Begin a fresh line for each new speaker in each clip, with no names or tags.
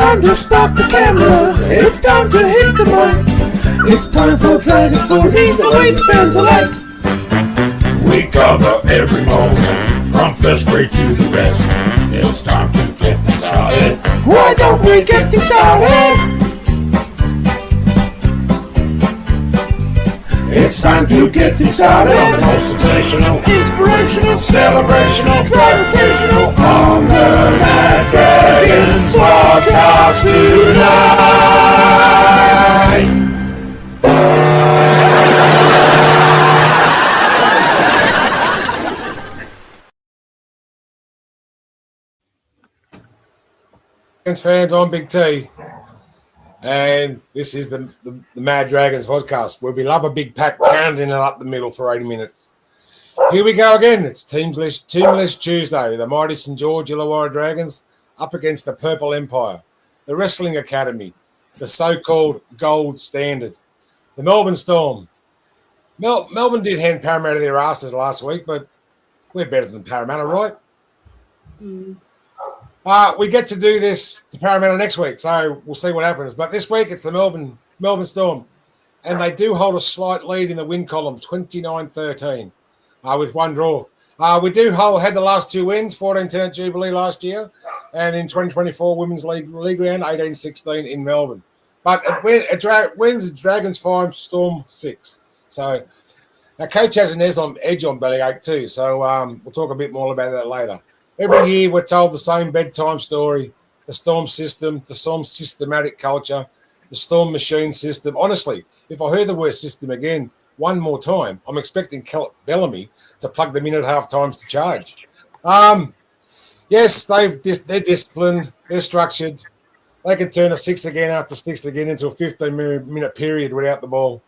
time to spot the camera. It's time to hit the mark. It's time for Dragons 40, the way the fans are like.
We cover every moment, from first grade to the rest. It's time to get things started.
Why don't we get things started?
It's time to get things started on the most sensational,
Inspirational,
celebrational,
gravitational,
on the Mad Dragons podcast tonight.
Fans, I'm Big T, and this is the Mad Dragons podcast, where we love a big pack pounding it up the middle for 80 minutes. Here we go again. It's Teamless Tuesday. The mighty St. George Illawarra Dragons up against the Purple Empire, the Wrestling Academy, the so-called Gold Standard, the Melbourne Storm. Melbourne did hand Parramatta their asses last week, but we're better than Parramatta, right? We get to do this to Parramatta next week, so we'll see what happens. But this week, it's the Melbourne Storm, and they do hold a slight lead in the win column, 29-13, with one draw. We had the last two wins, 14-10 at Jubilee last year, and in 2024 Women's League round, 18-16 in Melbourne. But it wins Dragons 5, Storm 6. So our coach has an edge on Bellyache too, so we'll talk a bit more about that later. Every year we're told the same bedtime story, the Storm system, the Storm systematic culture, the Storm machine system. Honestly, if I heard the word system again one more time, I'm expecting Bellamy to plug them in at half times to charge. Yes, they're disciplined, they're structured. They can turn a 6 again after 6 again into a 15-minute period without the ball.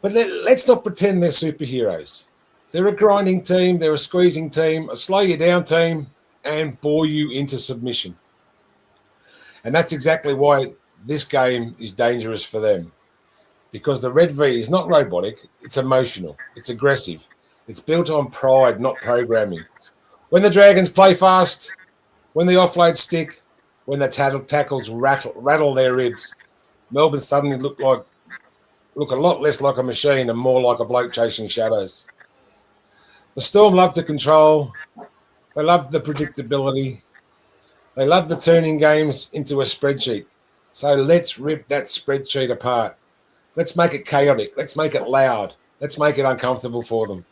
But let's not pretend they're superheroes. They're a grinding team, they're a squeezing team, a slow you down team, and bore you into submission. And that's exactly why this game is dangerous for them. Because the Red V is not robotic, it's emotional, it's aggressive. It's built on pride, not programming. When the Dragons play fast, when the offloads stick, when the tackles rattle their ribs, Melbourne suddenly look a lot less like a machine and more like a bloke chasing shadows. The Storm love to control. They love the predictability. They love the turning games into a spreadsheet. So let's rip that spreadsheet apart. Let's make it chaotic. Let's make it loud. Let's make it uncomfortable for them.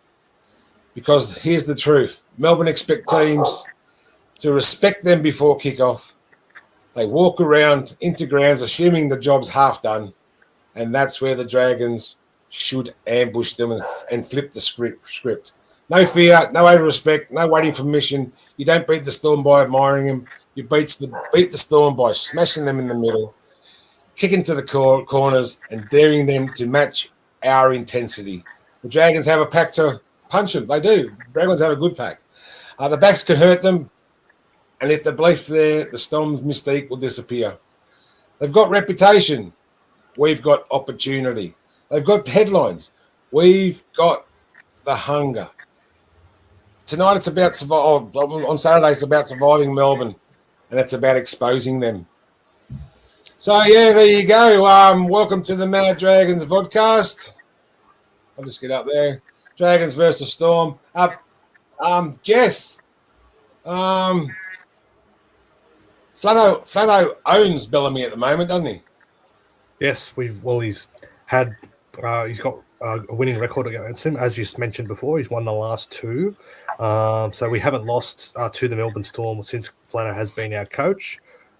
Because here's the truth. Melbourne expect teams to respect them before kickoff. They walk around into grounds assuming the job's half done. And that's where the Dragons should ambush them and flip the script. No fear, no over-respect, no waiting for mission. You don't beat the Storm by admiring them. You beat the Storm by smashing them in the middle, kicking to the corners, and daring them to match our intensity. The Dragons have a pack to punch them. They do. The Dragons have a good pack. The backs can hurt them, and if the belief's there, the Storm's mystique will disappear. They've got reputation. We've got opportunity. They've got headlines. We've got the hunger. Tonight it's about on Saturday it's about surviving Melbourne, and it's about exposing them. So yeah, there you go. Welcome to the Mad Dragons podcast. I'll just get up there. Dragons versus Storm. Jess. Flano owns Bellamy at the moment, doesn't he?
Yes, he's got a winning record against him. As you mentioned before, he's won the last two. So we haven't lost to the Melbourne Storm since Flano has been our coach.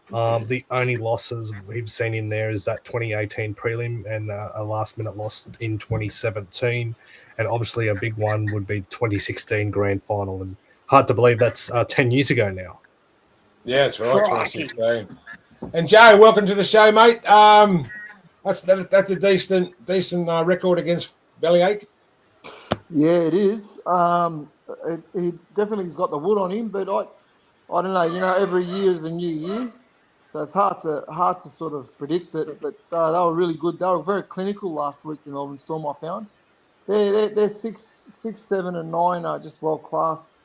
The only losses we've seen in there is that 2018 prelim and a last-minute loss in 2017. And obviously a big one would be 2016 grand final. And hard to believe that's 10 years ago now.
Yeah, that's right, 2016. And Joe, welcome to the show, mate. That's a decent record against Bellyache.
Yeah, it is. He definitely has got the wood on him, but I don't know. Every year is the new year, so it's hard to sort of predict it. But they were really good. They were very clinical last week in Melbourne Storm. I found they're 6, 7, and 9 are just world class.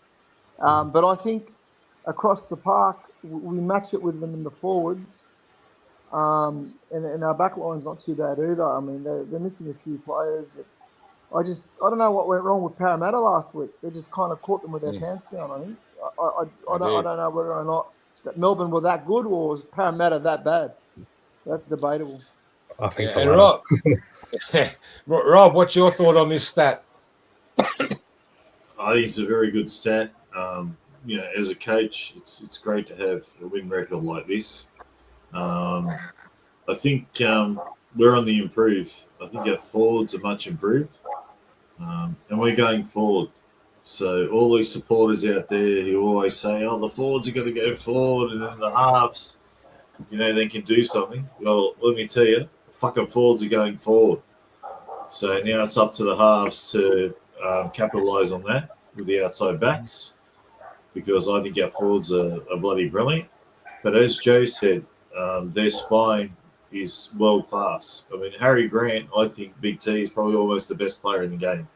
But I think across the park, we match it with them in the forwards. And our back line's not too bad either. I mean, they're missing a few players, but I don't know what went wrong with Parramatta last week. They just kind of caught them with their pants down, I think. I don't know whether or not that Melbourne were that good or was Parramatta that bad. That's debatable.
I think.
And Rob, Rob, what's your thought on this stat?
I think it's a very good stat. As a coach, it's great to have a win record like this. I think we're on the improve. I think our forwards are much improved, and we're going forward. So all these supporters out there who always say, "Oh, the forwards are going to go forward," and then the halves, they can do something. Well, let me tell you, the fucking forwards are going forward. So now it's up to the halves to capitalise on that with the outside backs, because I think our forwards are bloody brilliant. But as Joe said, their spine is world class. I mean, Harry Grant, I think Big T is probably almost the best player in the game.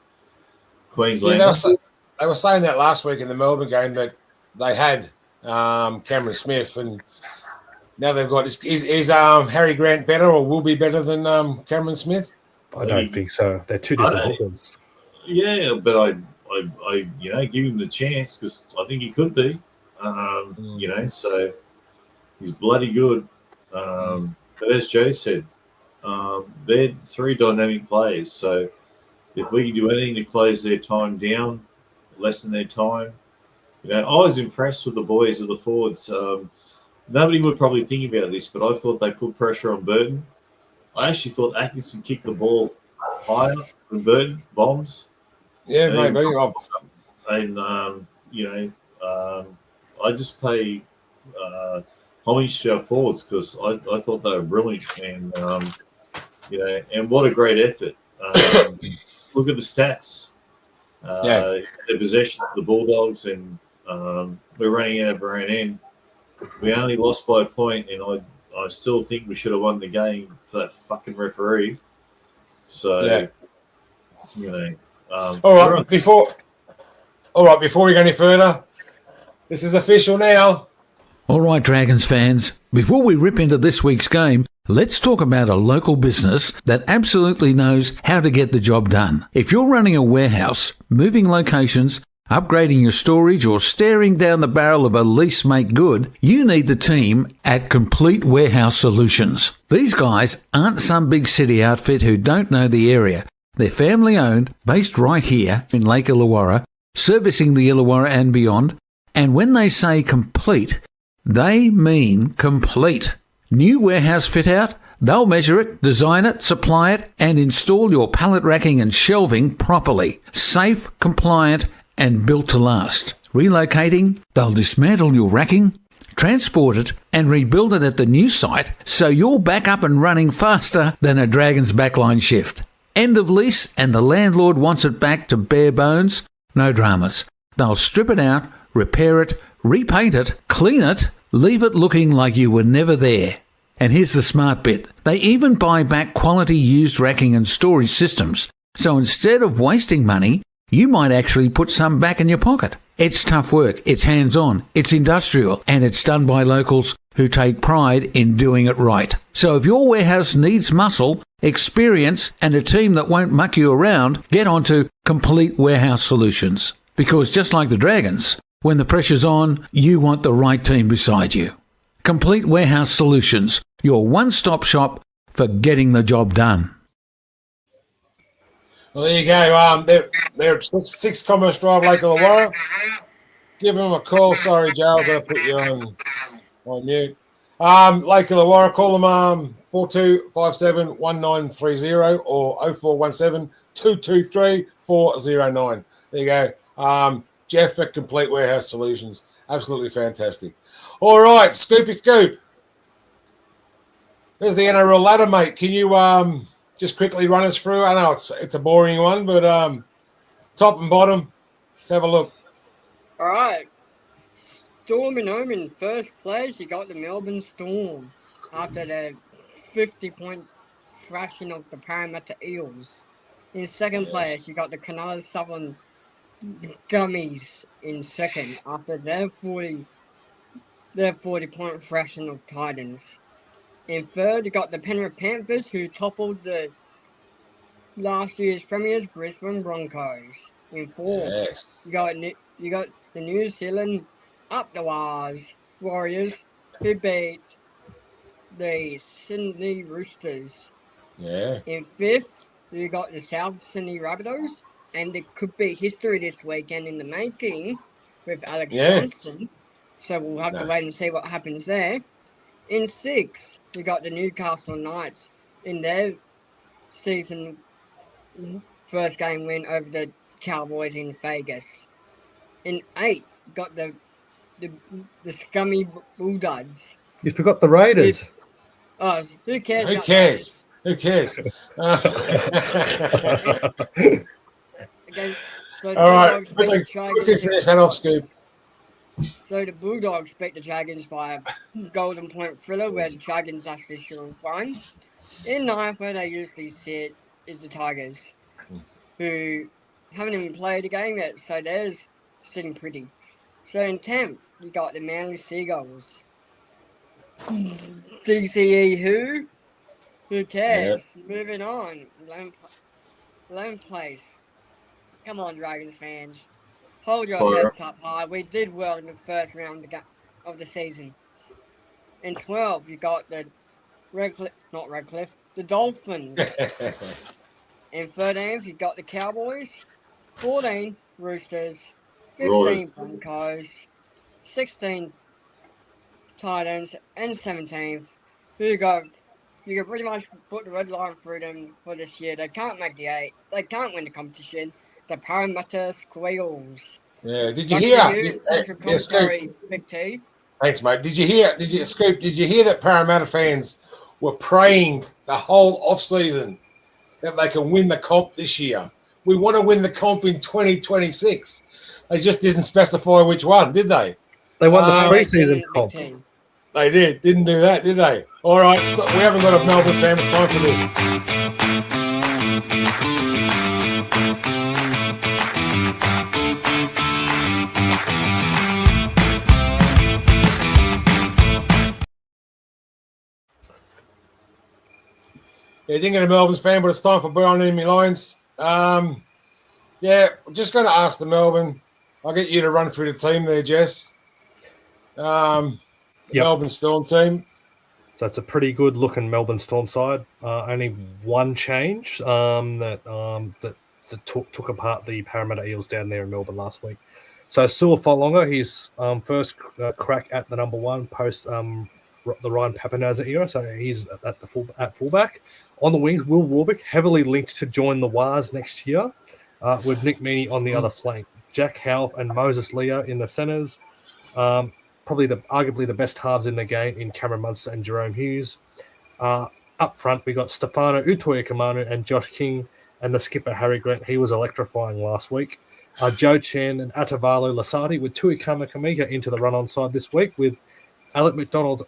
Queensland.
They were saying that last week in the Melbourne game that they had Cameron Smith, and now they've got is Harry Grant better or will be better than Cameron Smith?
I don't think so. They're two different hookers.
Yeah, but I give him the chance because I think he could be. So he's bloody good. But as Joe said, they're three dynamic players. So if we can do anything to close their time down, lessen their time, I was impressed with the boys, with the forwards. Nobody would probably think about this, but I thought they put pressure on Burton. I actually thought Atkinson kicked the ball higher than Burton, bombs.
Yeah, maybe.
And, I just pay homage to our forwards because I thought they were brilliant. And, and what a great effort. Look at the stats. The possession of the Bulldogs, and we're running out of our own end. We only lost by a point, and I still think we should have won the game for that fucking referee. So,
all right. Before we go any further, this is official now.
All right, Dragons fans, before we rip into this week's game, let's talk about a local business that absolutely knows how to get the job done. If you're running a warehouse, moving locations, upgrading your storage, or staring down the barrel of a lease make good, you need the team at Complete Warehouse Solutions. These guys aren't some big city outfit who don't know the area. They're family owned, based right here in Lake Illawarra, servicing the Illawarra and beyond. And when they say complete, they mean complete. New warehouse fit out, they'll measure it, design it, supply it, and install your pallet racking and shelving properly. Safe, compliant, and built to last. Relocating, they'll dismantle your racking, transport it, and rebuild it at the new site so you're back up and running faster than a Dragon's backline shift. End of lease and the landlord wants it back to bare bones? No dramas. They'll strip it out, repair it, repaint it, clean it, leave it looking like you were never there. And here's the smart bit. They even buy back quality used racking and storage systems. So instead of wasting money, you might actually put some back in your pocket. It's tough work, it's hands-on, it's industrial, and it's done by locals who take pride in doing it right. So if your warehouse needs muscle, experience, and a team that won't muck you around, get onto Complete Warehouse Solutions. Because just like the Dragons, when the pressure's on, you want the right team beside you. Complete Warehouse Solutions, your one-stop shop for getting the job done.
Well, there you go. They're at 6 Commerce Drive, Lake Illawarra. Give them a call. Sorry, Joe, I've got to put you on mute. Lake Illawarra, call them 4257-1930 or 0417-223-409. There you go. Jeff at Complete Warehouse Solutions. Absolutely fantastic. All right, Scoopy Scoop. There's the NRL ladder, mate. Can you just quickly run us through? I know it's a boring one, but top and bottom, let's have a look.
All right. Storm and home in first place, you got the Melbourne Storm after the 50-point thrashing of the Parramatta Eels. In second place, you got the Cronulla Southern Gummies in second after their 40 their 40-point thrashing of Titans. In third, you got the Penrith Panthers, who toppled the last year's premiers, Brisbane Broncos. In fourth,
Yes.
you got the New Zealand Up the Wars Warriors, who beat the Sydney Roosters.
Yeah.
In fifth, you got the South Sydney Rabbitohs, and it could be history this weekend in the making with Alex
Yeah.
Johnston. So we'll have to
No.
wait and see what happens there. In sixth, you got the Newcastle Knights in their season first game win over the Cowboys in Vegas. In eighth, you got the scummy Bulldogs.
You forgot the Raiders.
Oh, who cares?
Who
about
cares? Who cares?
Okay, so the
All right.
Bulldogs beat the
Quickly
Dragons.
finish that off, Scoop.
So the Bulldogs beat the Dragons by a golden point thriller, where the Dragons actually should have won. In ninth, where they usually sit, is the Tigers, who haven't even played a game yet, so they're sitting pretty. So in 10th, you got the Manly Seagulls. DCE who? Who cares? Moving on. Lone place. Come on, Dragons fans. Hold your
Fire.
heads up high. We did well in the first round of the season. In 12, you got the the Dolphins. In 13th, you got the Cowboys. 14, Roosters. 15,
Royals.
Broncos. 16, Titans. And 17th, you can pretty much put the red line through them for this year. They can't make the 8. They can't win the competition. The Parramatta Squeals.
Yeah. Did you
Back
hear?
to you, Central
Yeah, Scoop.
Commentary, Big T.
Thanks, mate. Did you hear? Scoop? Did you hear that Parramatta fans were praying the whole off season that they can win the comp this year? We want to win the comp in 2026. They just didn't specify which one, did they?
They won the
Big
preseason
T.
comp.
They did. Didn't do that, did they? All right. Stop. We haven't got a Melbourne fan. It's time for this. Yeah, thinking of Melbourne's fan, but it's time for Brown Enemy Lines. Yeah, I'm just going to ask the Melbourne. I'll get you to run through the team there, Jess. The
Yep.
Melbourne Storm team.
So it's a pretty good looking Melbourne Storm side. Only one change that took apart the Parramatta Eels down there in Melbourne last week. So Sua Folonga, his first crack at the number one post the Ryan Papenazza era. So he's at fullback. On the wings, Will Warwick, heavily linked to join the Wars next year, with Nick Meaney on the other flank. Jack Howarth and Moses Leo in the centres. Probably arguably the best halves in the game in Cameron Munster and Jerome Hughes. Up front, we got Stefano Utoikamanu and Josh King, and the skipper Harry Grant. He was electrifying last week. Joe Chan and Atavalo Lasardi with Tui Kamikamiga into the run-on side this week, with Alec McDonald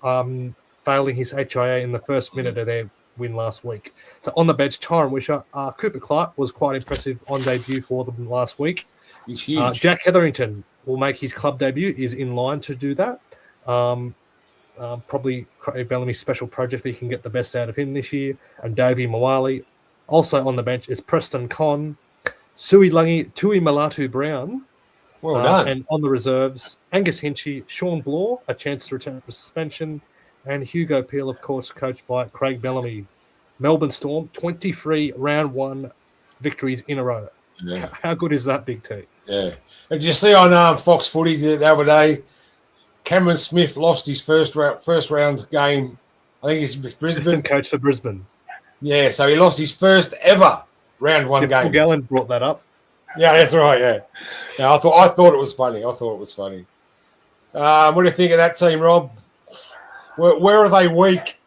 failing his HIA in the first minute of their win last week. So on the bench, Tyron Wisher, Cooper Clark was quite impressive on debut for them last week.
He's huge.
Jack Hetherington will make his club debut, is in line to do that. Probably Craig Bellamy's special project, if he can get the best out of him this year. And Davey Mawali. Also on the bench is Preston Conn, Sui Langi, Tui Malatu Brown.
Well done.
And on the reserves, Angus Hinchy, Sean Bloor, a chance to return for suspension, and Hugo Peel, of course, coached by Craig Bellamy. Melbourne Storm, 23 round one victories in a row.
Yeah.
How good is that, Big T?
Yeah. And did you see on Fox Footy the other day, Cameron Smith lost his first round game. I think it's with Brisbane.
Assistant coach for Brisbane.
Yeah, so he lost his first ever round one
Paul
game.
Gallen brought that up.
Yeah, that's right. Yeah. I thought it was funny. What do you think of that team, Rob? Where are they weak?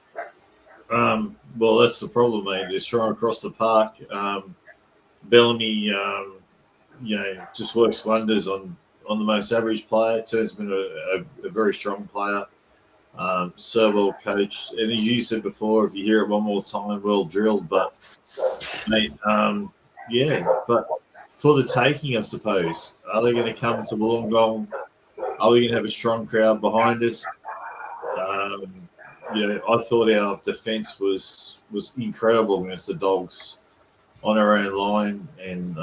Well, that's the problem, mate. They're strong across the park. Bellamy, just works wonders on the most average player. Turns him into a very strong player. So well coached. And as you said before, if you hear it one more time, well drilled. But, mate, but for the taking, I suppose. Are they going to come to Wollongong? Are we going to have a strong crowd behind us? I thought our defence was incredible against the Dogs on our own line, and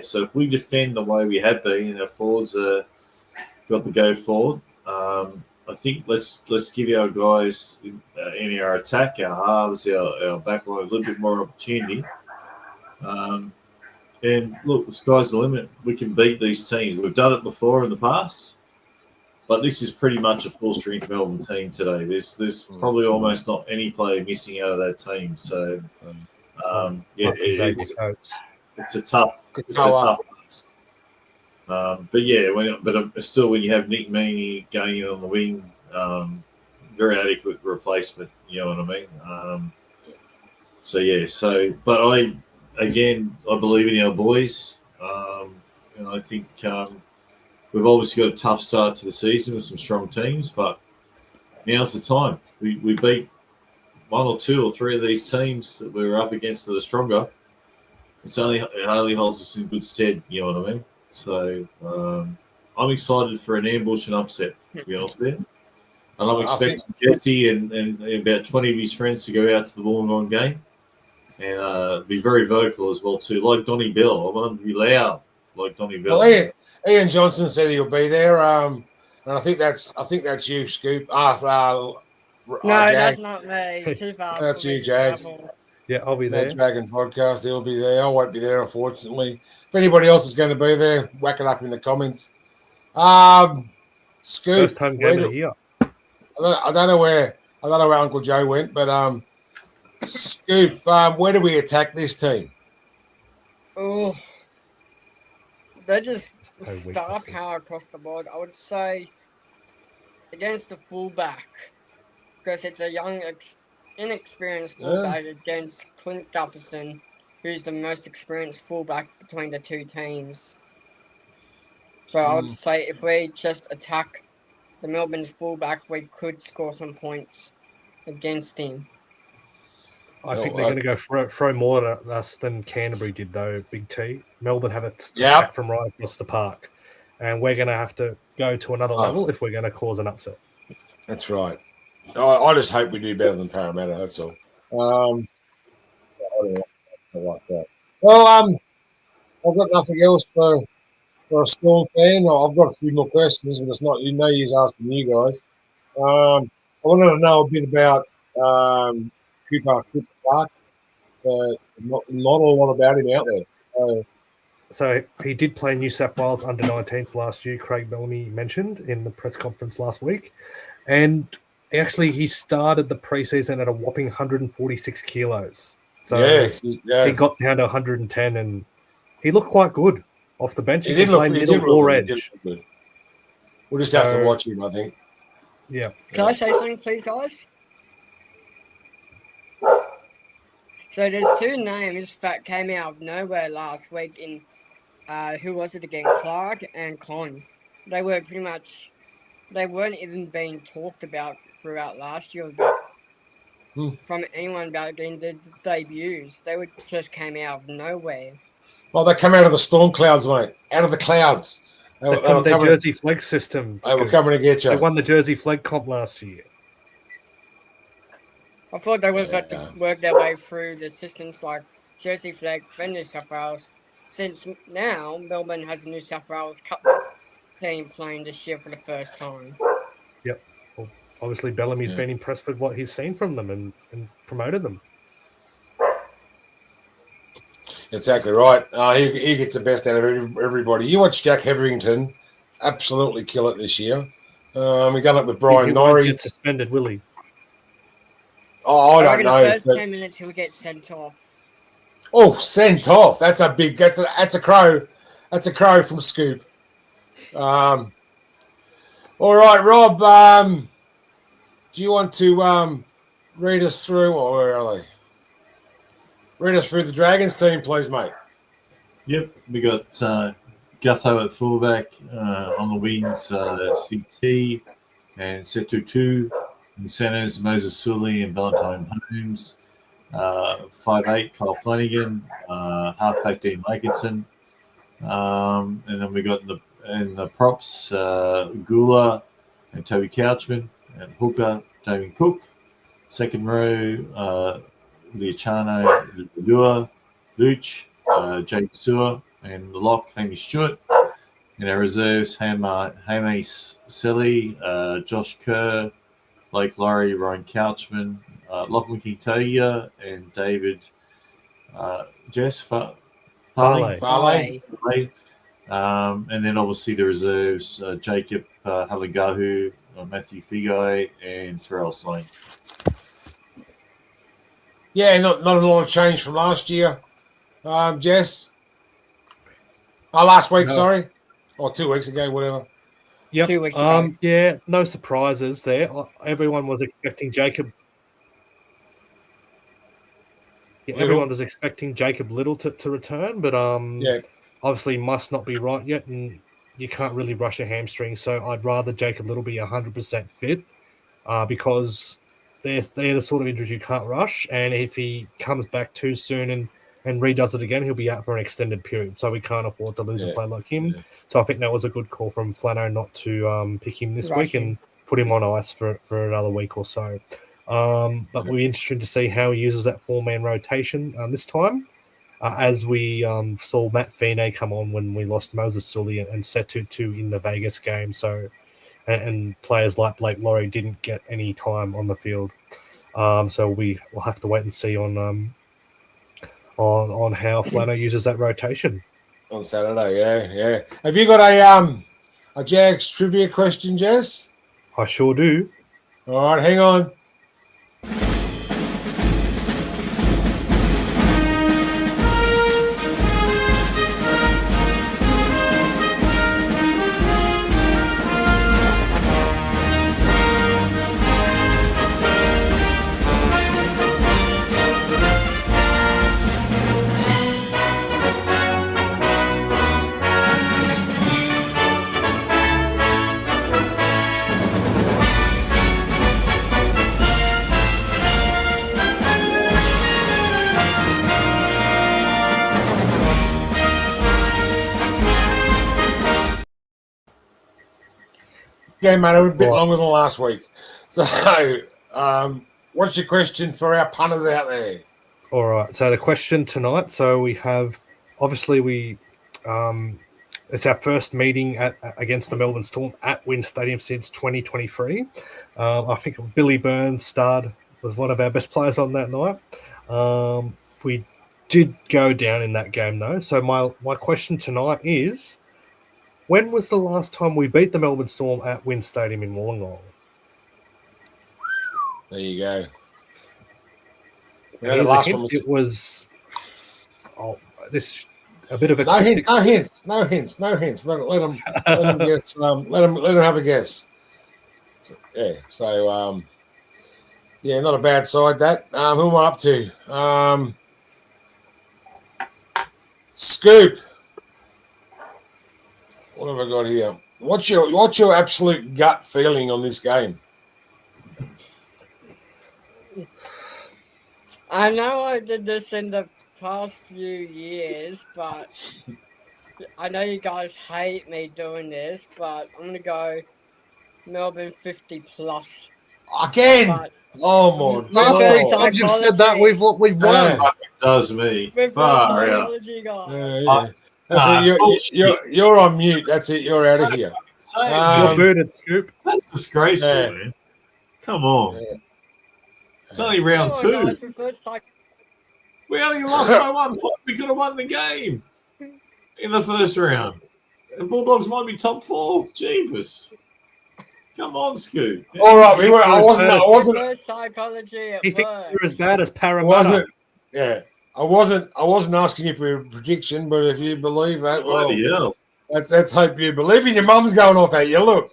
so if we defend the way we have been, and our forwards got to go forward. I think let's give our guys in our attack, our halves, our back line a little bit more opportunity. And look, the sky's the limit. We can beat these teams. We've done it before in the past, but this is pretty much a full-strength Melbourne team today. There's probably almost not any player missing out of that team. So, it's a tough task. But still, when you have Nick Meaney going in on the wing, very adequate replacement. You know what I mean? But I believe in our boys, and I think we've obviously got a tough start to the season with some strong teams, but now's the time. We beat one or two or three of these teams that we were up against that are stronger. It only holds us in good stead. You know what I mean? So I'm excited for an ambush and upset, to be honest with you. And I'm expecting Jesse and about 20 of his friends to go out to the Wollongong game and be very vocal as well too, like Donnie Bell. I want him to be loud, like Donnie Bell.
Well, Ian Johnson said he'll be there, and I think that's you, Scoop.
No, that's not me.
That's you, Jag.
Yeah, I'll be there.
Dragon podcast, he'll be there. I won't be there, unfortunately. If anybody else is going to be there, whack it up in the comments. Scoop,
First time game here.
I don't know where Uncle Joe went, but Scoop, where do we attack this team?
Oh, they're just star power across the board. I would say against the fullback, because it's a young, inexperienced fullback against Clint Gutherson, who's the most experienced fullback between the two teams. So I would say if we just attack the Melbourne's fullback, we could score some points against him.
I think they're going to go throw more at us than Canterbury did, though, Big T. Melbourne have it from right across the park, and we're going to have to go to another level if we're going to cause an upset.
That's right. I just hope we do better than Parramatta, that's all. I like that. Well, I've got nothing else for a Storm fan. I've got a few more questions, but it's not no use asking you guys. I wanted to know a bit about Cooper Clark, but not a lot about him out there.
So he did play New South Wales under-19s last year, Craig Bellamy mentioned in the press conference last week. And actually he started the preseason at a whopping 146 kilos. So he got down to 110 and he looked quite good off the bench. He did play middle or edge.
We'll just have to watch him, I think.
Yeah.
Can I say something, please, guys? So there's two names that came out of nowhere last week in, who was it again? Clark and Con. They were they weren't even being talked about throughout last year from anyone about getting the debuts. They just came out of nowhere.
Well, they come out of the storm clouds, mate. Out of the clouds.
They were their Jersey Flag system.
They were coming to get you.
They won the Jersey Flag comp last year.
I thought they would have to work their way through the systems like Jersey Flag, then New South Wales. Since now, Melbourne has a New South Wales Cup team playing this year for the first time.
Yep. Well, obviously, Bellamy's been impressed with what he's seen from them and promoted them.
Exactly right. He gets the best out of everybody. You watch Jack Hetherington absolutely kill it this year. We done it with Brian Norrie.
He won't get suspended, will he?
Oh, I don't know.
The first 10 minutes, he'll get sent off.
Oh, sent off. That's a crow. That's a crow from Scoop. All right, Rob. Do you want to read us through, or where are they? Read us through the Dragons team, please, mate.
Yep, we got Gutho at fullback, on the wings, CT and Setutu. In the centres, Moses Sully and Valentine Holmes. 5'8", Kyle Flanagan. Halfback, Dean Lakinson. And then we got in the props, Gula and Toby Couchman. And hooker, Damien Cook. Second row, Luciano Lua, Luch, Jake Sewer, and the lock, Hamish Stewart. In our reserves, Hamish Selly, Josh Kerr, Blake Laurie, Ryan Couchman, Lachlan Kintoya, and David Farley.
Farley.
And then obviously the reserves, Jacob Halagahu, Matthew Figai, and Terrell Slane.
Yeah, not a lot of change from last year, Jess. Last week,
No.
sorry. Or 2 weeks ago, whatever.
Yep.
2 weeks ago.
Yeah, no surprises there. Everyone was expecting Jacob. Yeah,
Little.
everyone was expecting Jacob Little to return, but
Yeah.
obviously must not be right yet, and you can't really rush a hamstring. So I'd rather Jacob Little be 100% fit, because they're the sort of injuries you can't rush, and if he comes back too soon and redoes it again, he'll be out for an extended period. So we can't afford to lose a player like him.
Yeah.
So I think that was a good call from Flano not to pick him this
Rush
week and put him on ice for another week or so. But we'll be interested to see how he uses that 4-man rotation this time. As we saw Matt Feeney come on when we lost Moses Sully and Setutu in the Vegas game. So, and players like Blake Laurie didn't get any time on the field. So we'll have to wait and see on how Flano uses that rotation.
On Saturday, yeah. Have you got a Jags trivia question, Jess?
I sure do.
All right, hang on. Okay, mate, a bit longer than last week. So, what's your question for our punters out there?
All right. So the question tonight. So we have, obviously it's our first meeting against the Melbourne Storm at Wynn Stadium since 2023. I think Billy Burns was one of our best players on that night. We did go down in that game though. So my question tonight is, when was the last time we beat the Melbourne Storm at Wynn Stadium in Wollongong?
There you go.
Here's
the
a
last
hint.
one was
It was a bit of a
no hints. Let them guess. Let them have a guess. So, not a bad side that. Who am I up to? Scoop. What have I got here? What's your absolute gut feeling on this game?
I know I did this in the past few years, but I know you guys hate me doing this, but I'm going to go Melbourne 50 plus.
Again?
But
Oh my
Last week's
God.
I've just said that we've won.
Yeah.
Does me.
with
Far out.
psychology, guys.
Yeah. That's it. You're on mute. That's it. You're out of here.
You're booted, Scoop.
That's disgraceful,
Yeah.
man. Come on.
Yeah.
It's only round
Come on,
two.
guys, reverse psych-
We only lost by 1 point. We could have won the game in the first round. The Bulldogs might be top 4. Jeepers. Come on, Scoot.
All right, I wasn't.
reverse psychology at
You think
work.
you're as bad as Parramatta?
Wasn't. Yeah, I wasn't asking you for a prediction, but if you believe that, well,
Bloody hell.
let's hope you believe. Even your mum's going off at you. Look,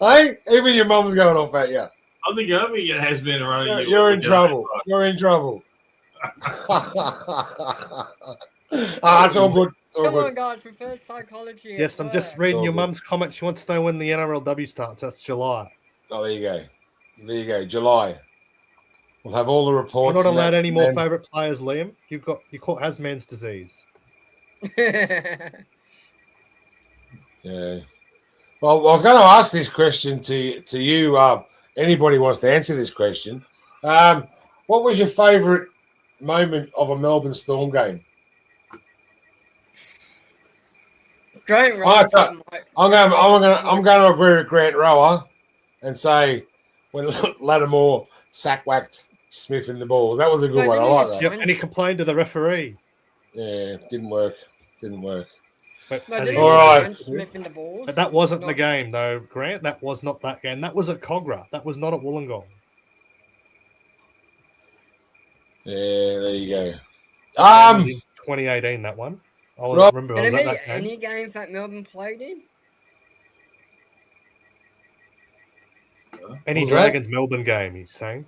hey, even your mum's going off at you.
I think it has been around.
You're in trouble. You're in trouble. It's all good. It's all
Come on,
good.
guys, reverse psychology at
Yes, I'm just
work.
reading
all
your
good.
mum's comments. She wants to know when the NRLW starts. That's July.
Oh, there you go. There you go. July. We'll have all the
You're
reports.
not
and
allowed
that,
any more
and-
favourite players, Liam. You caught Hasman's disease.
Yeah. Well, I was going to ask this question to you, anybody wants to answer this question. What was your favourite moment of a Melbourne Storm game?
Grant
I'm
Rowe.
going to agree with Grant Rower and say when Lattimore sack whacked Smith in the ball. That was a good one. I like that.
Yep, and he complained to the referee.
Yeah, didn't work.
But,
But
as
didn't
he
All
he
right.
punch Smith in the balls?
but that wasn't the
Not-
game, though, Grant. That was not that game. That was at Cogra. That was not at Wollongong.
Yeah, there you go.
That was in 2018, that one. I
Rob-
remember
Can
I
it
was at
be
that game.
any games that Melbourne played in?
Any
What was that?
Dragons Melbourne game, he's saying?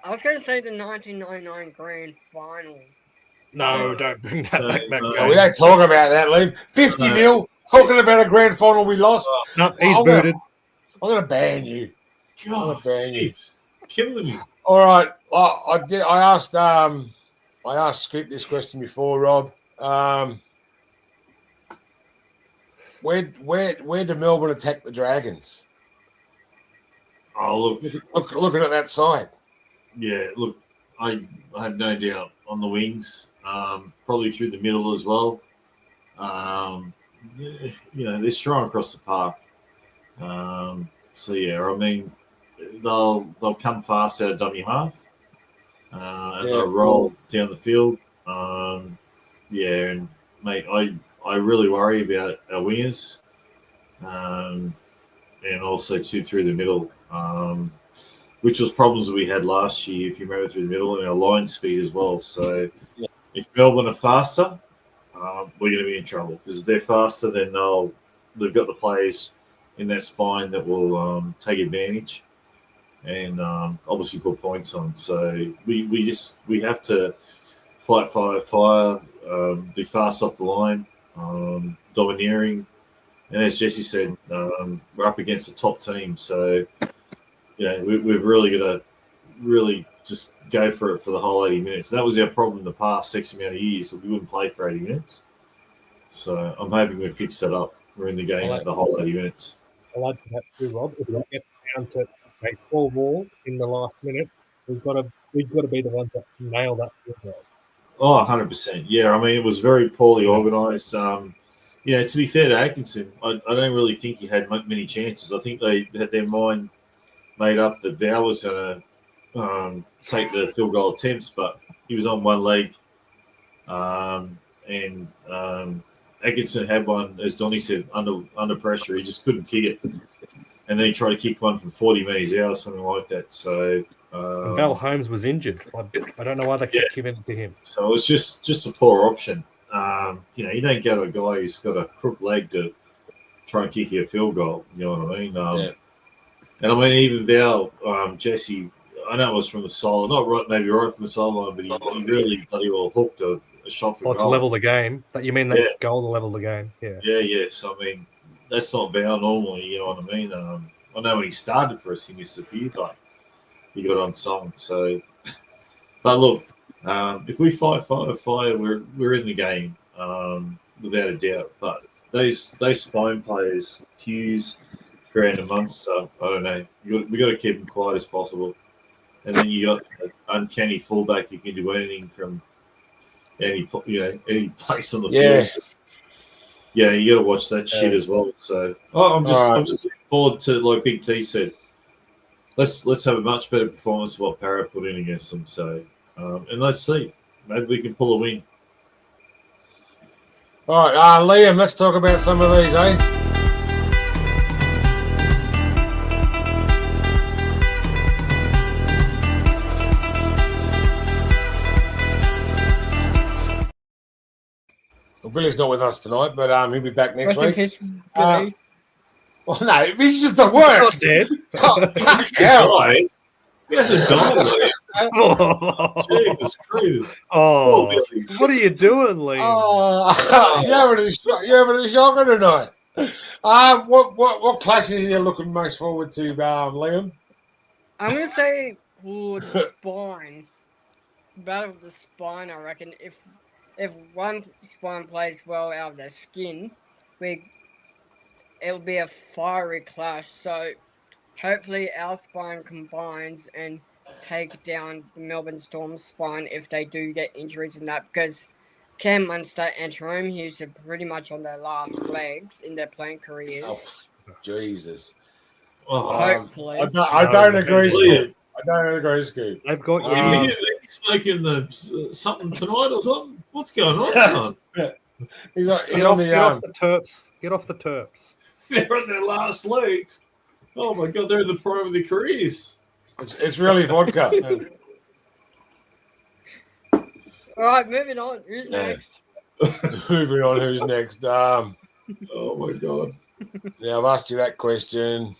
I was going to say the 1999 Grand Final.
No, don't bring that back. That
No,
No, we
game.
don't talk about that, Liam. 50-0. Talking about a grand final we lost.
No, he's
I'm
booted.
I'm going to ban you.
God,
ban you.
jeez, killing me.
All right. I asked Scoop this question before, Rob. Where do Melbourne attack the Dragons?
Oh, look,
Looking at that side.
yeah, look, I have no doubt on the wings, probably through the middle as well. They're strong across the park. So yeah, I mean, they'll come fast out of dummy half, and they'll roll down the field. And mate, I really worry about our wingers, and also too through the middle, which was problems that we had last year, if you remember, through the middle, and our line speed as well. So if Melbourne are faster, we're going to be in trouble, because if they're faster, then they've got the players in that spine that will take advantage and obviously put points on. So we have to fight fire, be fast off the line, domineering, and as Jesse said, we're up against the top team. So we've really got to really just go for it for the whole 80 minutes. That was our problem in the past X amount of years, that we wouldn't play for 80 minutes. So I'm hoping we fix that up. We're in the game for the whole 80 minutes.
I like that too, Rob. If it gets down to say 12-all in the last minute, we've got to be the ones that nail that field goal.
Oh, 100%. Yeah, I mean, it was very poorly organised. To be fair to Atkinson, I don't really think he had many chances. I think they had their mind made up that Val was going to take the field goal attempts, but he was on one leg. And Atkinson had one, as Donny said, under pressure. He just couldn't kick it. And then he tried to kick one from 40 metres out or something like that. So
And Val Holmes was injured. I don't know why they kept giving it to him.
So it was just a poor option. You don't go to a guy who's got a crook leg to try and kick you a field goal. You know what I mean? And I mean, even Val, Jesse, I know it was from the sideline, not right, maybe right from the sideline, but he really bloody well hooked a shot for
Oh,
goal.
to level the game. You mean that goal to level the game? Yeah.
Yeah. So I mean, that's not Val normally. You know what I mean? I know when he started for us, he missed a few, but he got on song. So, but look, if we fight fire, we're in the game without a doubt. But those spine players, Hughes, Grant and Munster, I don't know. We got to keep them quiet as possible. And then you got an uncanny fullback who can do anything from any place on the field. Yeah, you got to watch that shit as well. So I'm just looking forward to, like Big T said, let's have a much better performance of what Parra put in against them. So and let's see, maybe we can pull a win.
All right, Liam, let's talk about some of these, eh? Well, Billy's not with us tonight, but he'll be back next
Rest in
week.
peace, Billy.
Well, no, he's just at work.
Not dead.
He hasn't died. Jesus Christ.
Oh, what are you doing, Liam?
Oh, you're having a shocker tonight. What classes are you looking most forward to, Liam?
I'm gonna say spine. Battle of the spine. I reckon if one spine plays well out of their skin, it'll be a fiery clash. So hopefully our spine combines and take down the Melbourne Storm's spine if they do get injuries in that, because Cam Munster and Jerome Hughes are pretty much on their last legs in their playing careers.
Oh, Jesus.
Oh,
Hopefully.
I don't agree, Scoop. I don't agree, Scoop.
They've got
are you smoking something tonight or something? What's going on, son?
He's
get
on
off
the
the Terps. Get off the Terps.
They're on their last legs. Oh my God, they're in the prime of their careers.
It's really vodka.
All right, moving on. Who's next?
Moving on, who's next?
Oh my God.
Now I've asked you that question.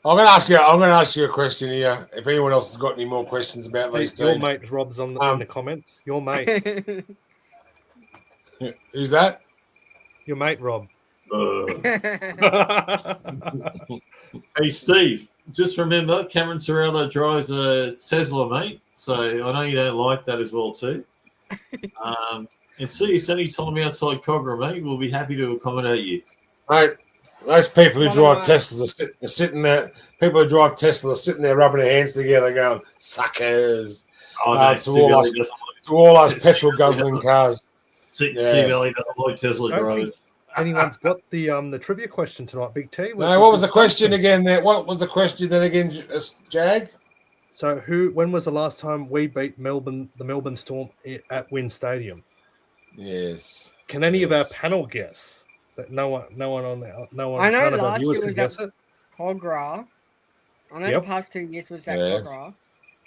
I'm going to ask you a question here. If anyone else has got any more questions about these
Your
teams,
mate Rob's in the comments. Your mate.
who's that?
Your mate Rob.
Hey, Steve, just remember Cameron Sorrello drives a Tesla, mate. So I know you don't like that as well, too. And see us anytime outside Cogra, mate. We'll be happy to accommodate you.
Mate, those people who drive Teslas are sitting there. People who drive Teslas are sitting there rubbing their hands together going, suckers.
Oh, no,
to all us petrol guzzling cars.
Steve Ellie doesn't like Tesla drivers.
Anyone's got the trivia question tonight, Big T?
No, what was the question again? There, what was the question then again, Jag?
So, when was the last time we beat the Melbourne Storm at Wynn Stadium?
Yes.
Can any of our panel guess that? No one on there. No one.
I know
none of our
last
viewers
year
can
was
guess
at
it.
Cogra. I know
Yep.
the past 2 years was at
Yeah.
Cogra.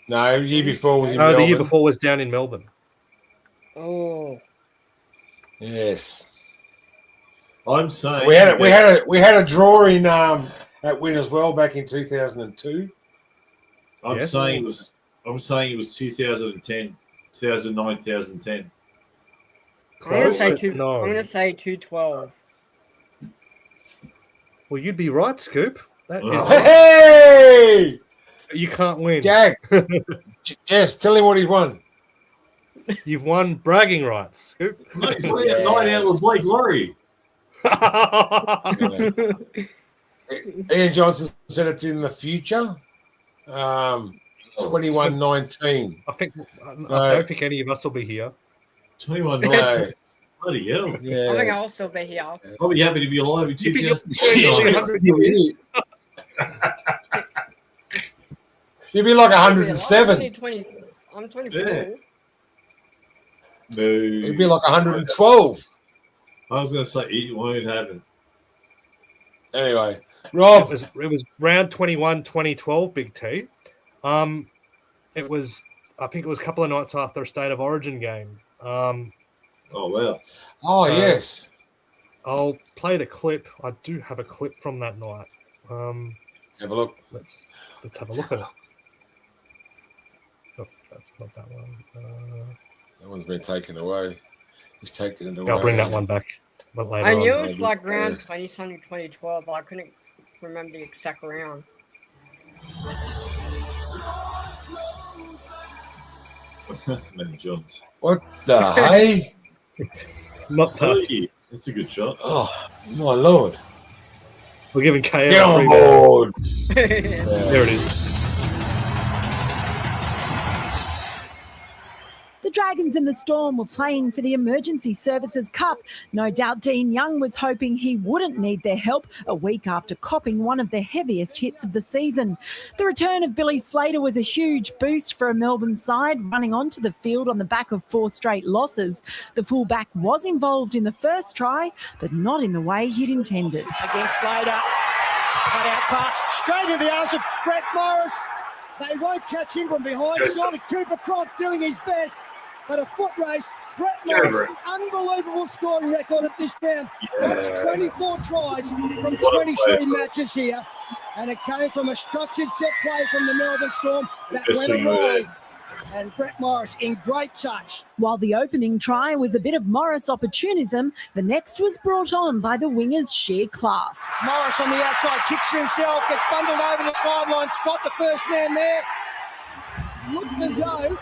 No, year before was in
No,
Melbourne.
the year before was down in Melbourne.
Oh.
Yes.
I'm saying
We had a drawing at Wynn as well back in 2002.
I'm
Yes.
saying it was 2010, 2009, 2010.
I'm gonna say
Close, but no.
I'm gonna say 212.
Well, you'd be right, Scoop. That is
Oh.
right.
Hey,
You can't win.
Jag. Yes, tell him what he's won.
You've won bragging rights, Scoop.
Mate, he's playing at 9 out with Blake Murray.
Ian Johnson said it's in the future. 21-19.
I don't think any of us will be here.
21
No.
nights. Bloody hell.
I think
Yeah.
I'll still be here.
I'll be happy to be alive in
You'd be-
2010.
You'd be like 107.
I'm 24.
Yeah. No.
You'd be like 112.
I was going to say it won't happen.
Anyway,
It
Rob.
was round 21, 2012, Big T. It was, I think it was a couple of nights after a State of Origin game.
Oh, wow.
Oh, yes.
I'll play the clip. I do have a clip from that night.
Have a look.
Let's have a look at it. Oh, that's not that one.
That one's been taken away. He's taken it away.
I'll bring that one back. But later
I knew
on.
it was like round 20-something, 2012, but I couldn't remember the exact round.
Matty Johns.
What the hey?
Not touch.
Hey, that's a good shot.
Oh, my Lord.
We're giving KO.
Get
a
on
free-
board.
There it is.
The Dragons and the Storm were playing for the Emergency Services Cup. No doubt Dean Young was hoping he wouldn't need their help a week after copping one of the heaviest hits of the season. The return of Billy Slater was a huge boost for a Melbourne side, running onto the field on the back of 4 straight losses. The fullback was involved in the first try, but not in the way he'd intended.
Against Slater. Cut out pass straight into the arms of Brett Morris. They won't catch him from behind. Shot at Cooper Cronk doing his best. But a foot race, Brett Morris, unbelievable scoring record at this round. That's 24 tries from 23 matches here. And it came from a structured set play from the Melbourne Storm that went awry. And Brett Morris in great touch.
While the opening try was a bit of Morris opportunism, the next was brought on by the wingers' sheer class.
Morris on the outside, kicks for himself, gets bundled over the sideline. Scott, the first man there. Looked as though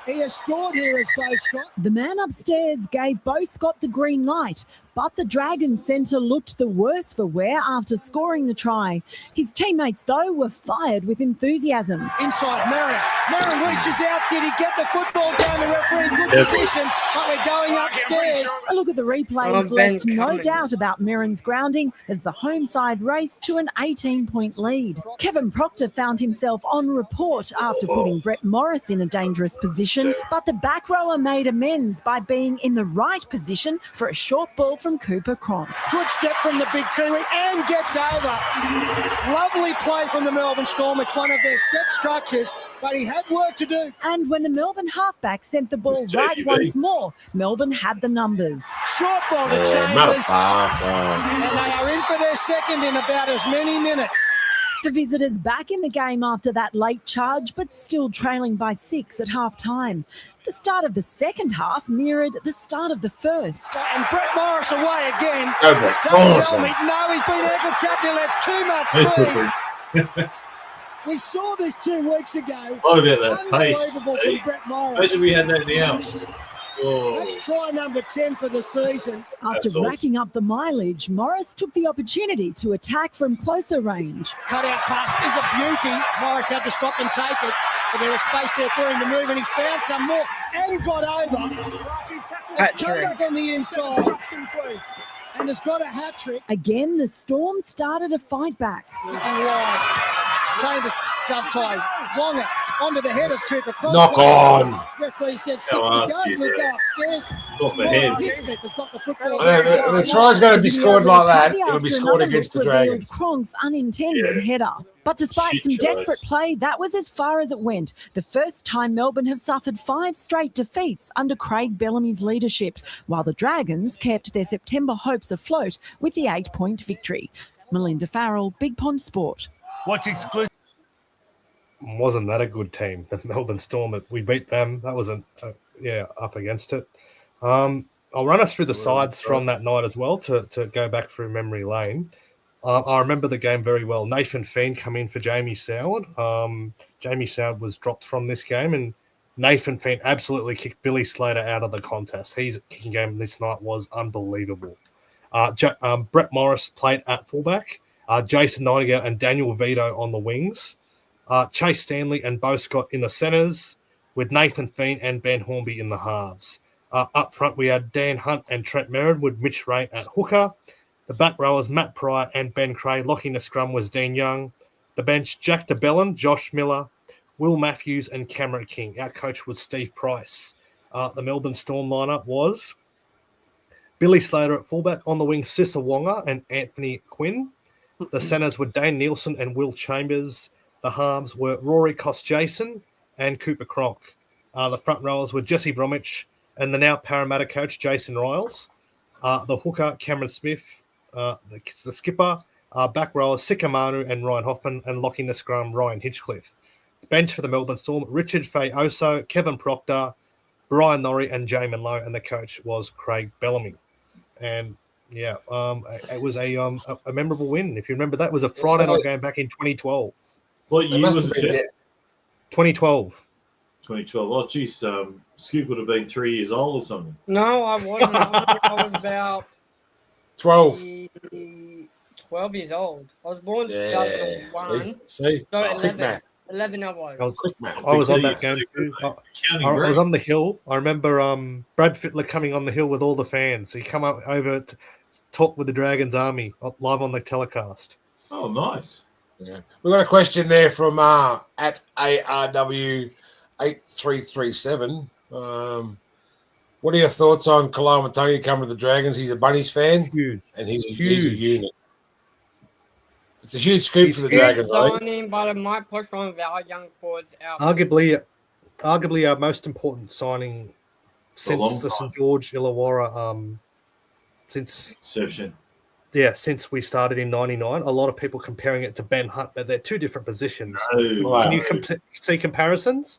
he has scored here as Bo Scott.
The man upstairs gave Bo Scott the green light, But the Dragons centre looked the worse for wear after scoring the try. His teammates, though, were fired with enthusiasm.
Inside Merrin. Merrin reaches out. Did he get the football down the referee? Good position, but we're going upstairs.
A look at the replays left no doubt about Merrin's grounding as the home side raced to an 18-point lead. Kevin Proctor found himself on report after putting Brett Morris in a dangerous position, but the back rower made amends by being in the right position for a short ball from Cooper Cronk.
Good step from the big Kiwi and gets over. Lovely play from the Melbourne Storm. It's one of their set structures, but he had work to do.
And when the Melbourne halfback sent the ball right once more, Melbourne had the numbers.
Short ball to Chambers, and they are in for their second in about as many minutes.
The visitors back in the game after that late charge, but still trailing by 6 at half-time. The start of the second half mirrored the start of the first.
And Brett Morris away again.
Go, Brett.
Don't tell me, no, he's been ankle tapped and that's too much speed. We saw this 2 weeks ago.
What about that pace?
Unbelievable from Brett Morris.
Imagine we had that now. Oh.
That's try number 10 for the season.
After racking up the mileage, Morris took the opportunity to attack from closer range.
Cut-out pass is a beauty. Morris had to stop and take it, but there was space there for him to move, and he's found some more and got over. It's come back on the inside and has got a hat-trick.
Again, the Storm started a fight back.
Looking wide. Chambers dovetail. Wonga onto the head of Cooper.
Knock on.
Referee said 6 to go. We go upstairs.
Top the head.
Hinchcliffe has got the football.
The try's going to be scored like that. It'll be scored against the Dragons.
Cronk's unintended header. But despite some desperate play, that was as far as it went. The first time Melbourne have suffered 5 straight defeats under Craig Bellamy's leadership, while the Dragons kept their September hopes afloat with the 8-point victory. Melinda Farrell, Big Pond Sport.
Watch exclusive. Wasn't that a good team? The Melbourne Storm. We beat them. That wasn't, up against it. I'll run us through the sides from that night as well to go back through memory lane. I remember the game very well. Nathan Feen come in for Jamie Soward. Jamie Soward was dropped from this game, and Nathan Feen absolutely kicked Billy Slater out of the contest. His kicking game this night was unbelievable. Brett Morris played at fullback. Jason Nightingale and Daniel Vito on the wings. Chase Stanley and Bo Scott in the centres, with Nathan Feen and Ben Hornby in the halves. Up front, we had Dan Hunt and Trent Merrin with Mitch Rain at hooker. The back rowers, Matt Pryor and Ben Cray. Locking the scrum was Dean Young. The bench, Jack DeBellin, Josh Miller, Will Matthews and Cameron King. Our coach was Steve Price. The Melbourne Storm lineup was Billy Slater at fullback. On the wing, Sissa Wonga and Anthony Quinn. The centres were Dane Nielsen and Will Chambers. The halves were Rory Kos-Jason and Cooper Cronk. The front rowers were Jesse Bromwich and the now Parramatta coach, Jason Riles. The hooker, Cameron Smith. The skipper, back rowers, Sika Manu and Ryan Hoffman, and locking the scrum, Ryan Hinchcliffe. The bench for the Melbourne Storm, Richard Fay-Oso, Kevin Proctor, Brian Norrie and Jamin Lowe, and the coach was Craig Bellamy. And it was a memorable win. If you remember, that was a Friday night game back in 2012.
What year was it?
2012.
2012. Oh, geez, Scoop would have been 3 years old or something.
No, I wasn't. I was about
12
years old. I was born in 2001.
See?
So
Quick math.
11 I was.
Quick math.
I was on that game too. I was on the hill. I remember Brad Fittler coming on the hill with all the fans. He come up over to talk with the Dragons Army live on the telecast.
Oh, nice.
Yeah. We've got a question there from at ARW8337. What are your thoughts on Kalawatangi coming to the Dragons? He's a Bunnies fan.
Huge.
And he's a unit. It's a huge scoop for the Dragons,
signing, but it might push one of our young forwards out.
Arguably our most important signing since the St. George Illawarra since we started in 99. A lot of people comparing it to Ben Hunt, but they're two different positions.
No.
Can you see comparisons?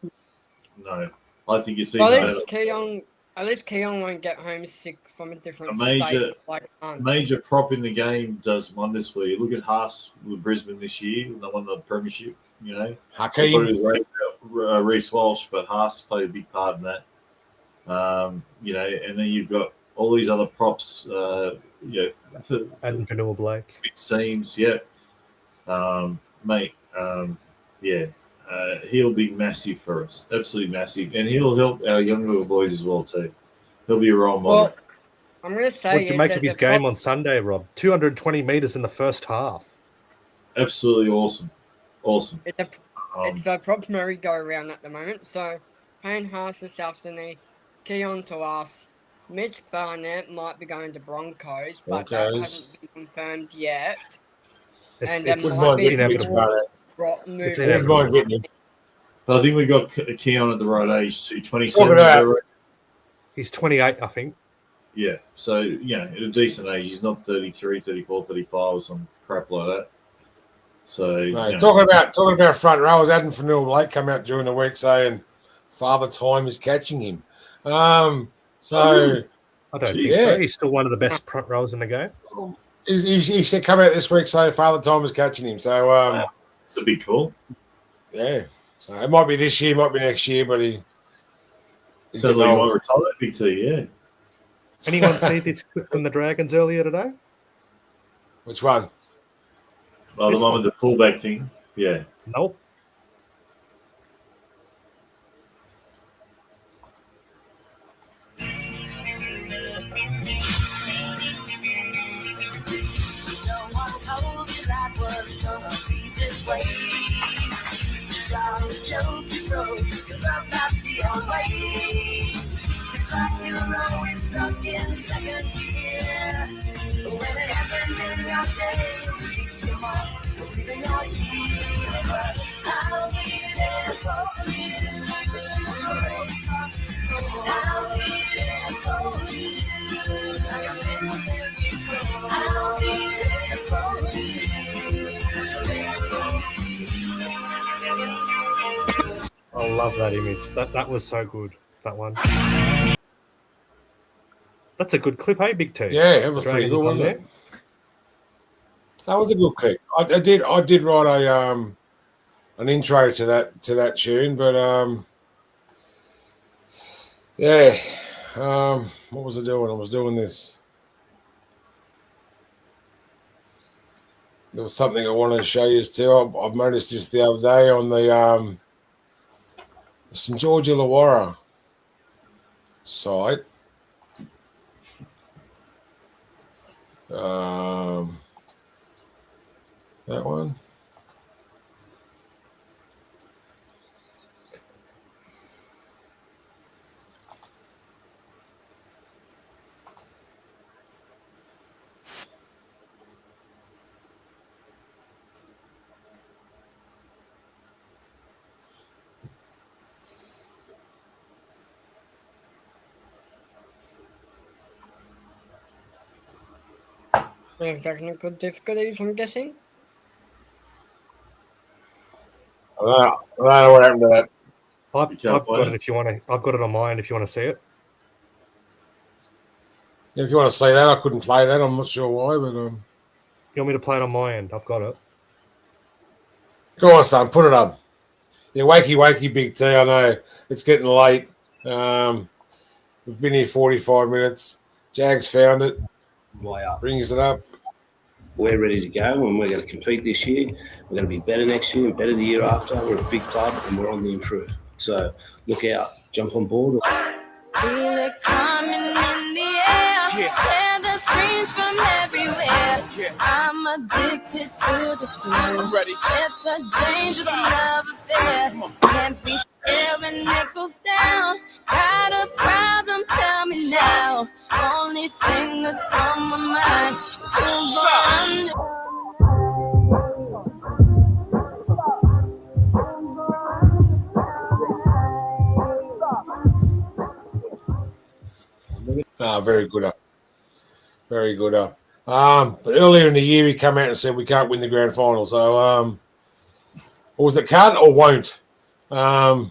No. I think it's
well,
even
at least Keon won't get homesick from a different
major,
state. Like
major prop in the game does wonders for you. Look at Haas with Brisbane this year when they won the premiership. You know,
Hakeem,
Reece Walsh, but Haas played a big part in that. And then you've got all these other props, for
Adding Vanilla Blake.
big seams, yeah. Mate, he'll be massive for us, absolutely massive, and he'll help our younger boys as well too. He'll be a role model.
Well, I'm going to say,
What did you make of his game on Sunday, Rob? 220 metres in the first half.
Absolutely awesome.
It's a prop merry-go-round at the moment. So, Payne Haas to South Sydney, Keon to us, Mitch Barnett might be going to Broncos, but that hasn't been confirmed yet. And there might be
It's inevitable.
I think we got Keon at the right age too. 27.
He's 28, I think.
Yeah, so, at a decent age. He's not 33, 34, 35 or some crap like that. So,
talking about front rowers, Adam Fanil Blake come out during the week saying Father Time is catching him.
I don't think so. He's still one of the best front rowers in the game.
He said come out this week saying Father Time is catching him. So
it's a big call.
Yeah, so it might be this year, might be next year, but he
sounds like he might retire that big T. Yeah.
Anyone see this clip from the Dragons earlier today?
Which one?
Oh, the one with the fullback thing. Yeah.
Nope. I love that image. That was so good, that one. That's a good clip, hey, Big T?
Yeah, it was pretty good, wasn't it? That was a good clip. I did write an intro to that tune, but what was I doing? I was doing this. There was something I wanted to show you too. I've noticed this the other day on the St. George Illawarra site. That one.
We have technical difficulties, I'm guessing.
I don't know what happened to that.
I've got it if you want to. I've got it on mine if you want to see it.
If you want to see that, I couldn't play that. I'm not sure why, but
You want me to play it on my end? I've got it.
Go on, son, put it on. Yeah, wakey, Big T. I know it's getting late. We've been here 45 minutes. Jags found it. Brings it up.
We're ready to go, and we're going to compete this year. We're going to be better next year and better the year after. We're a big club, and we're on the improve. So look out, jump on board.
Feel it coming in the air. Hear the screams from everywhere. I'm addicted to the club. It's a dangerous love affair. Can't be scared when it goes down. Got a problem? Tell me now. Only thing that's on my mind is who's going under.
Very good. Very good. But earlier in the year, he came out and said we can't win the grand final. So, or was it can't or won't? And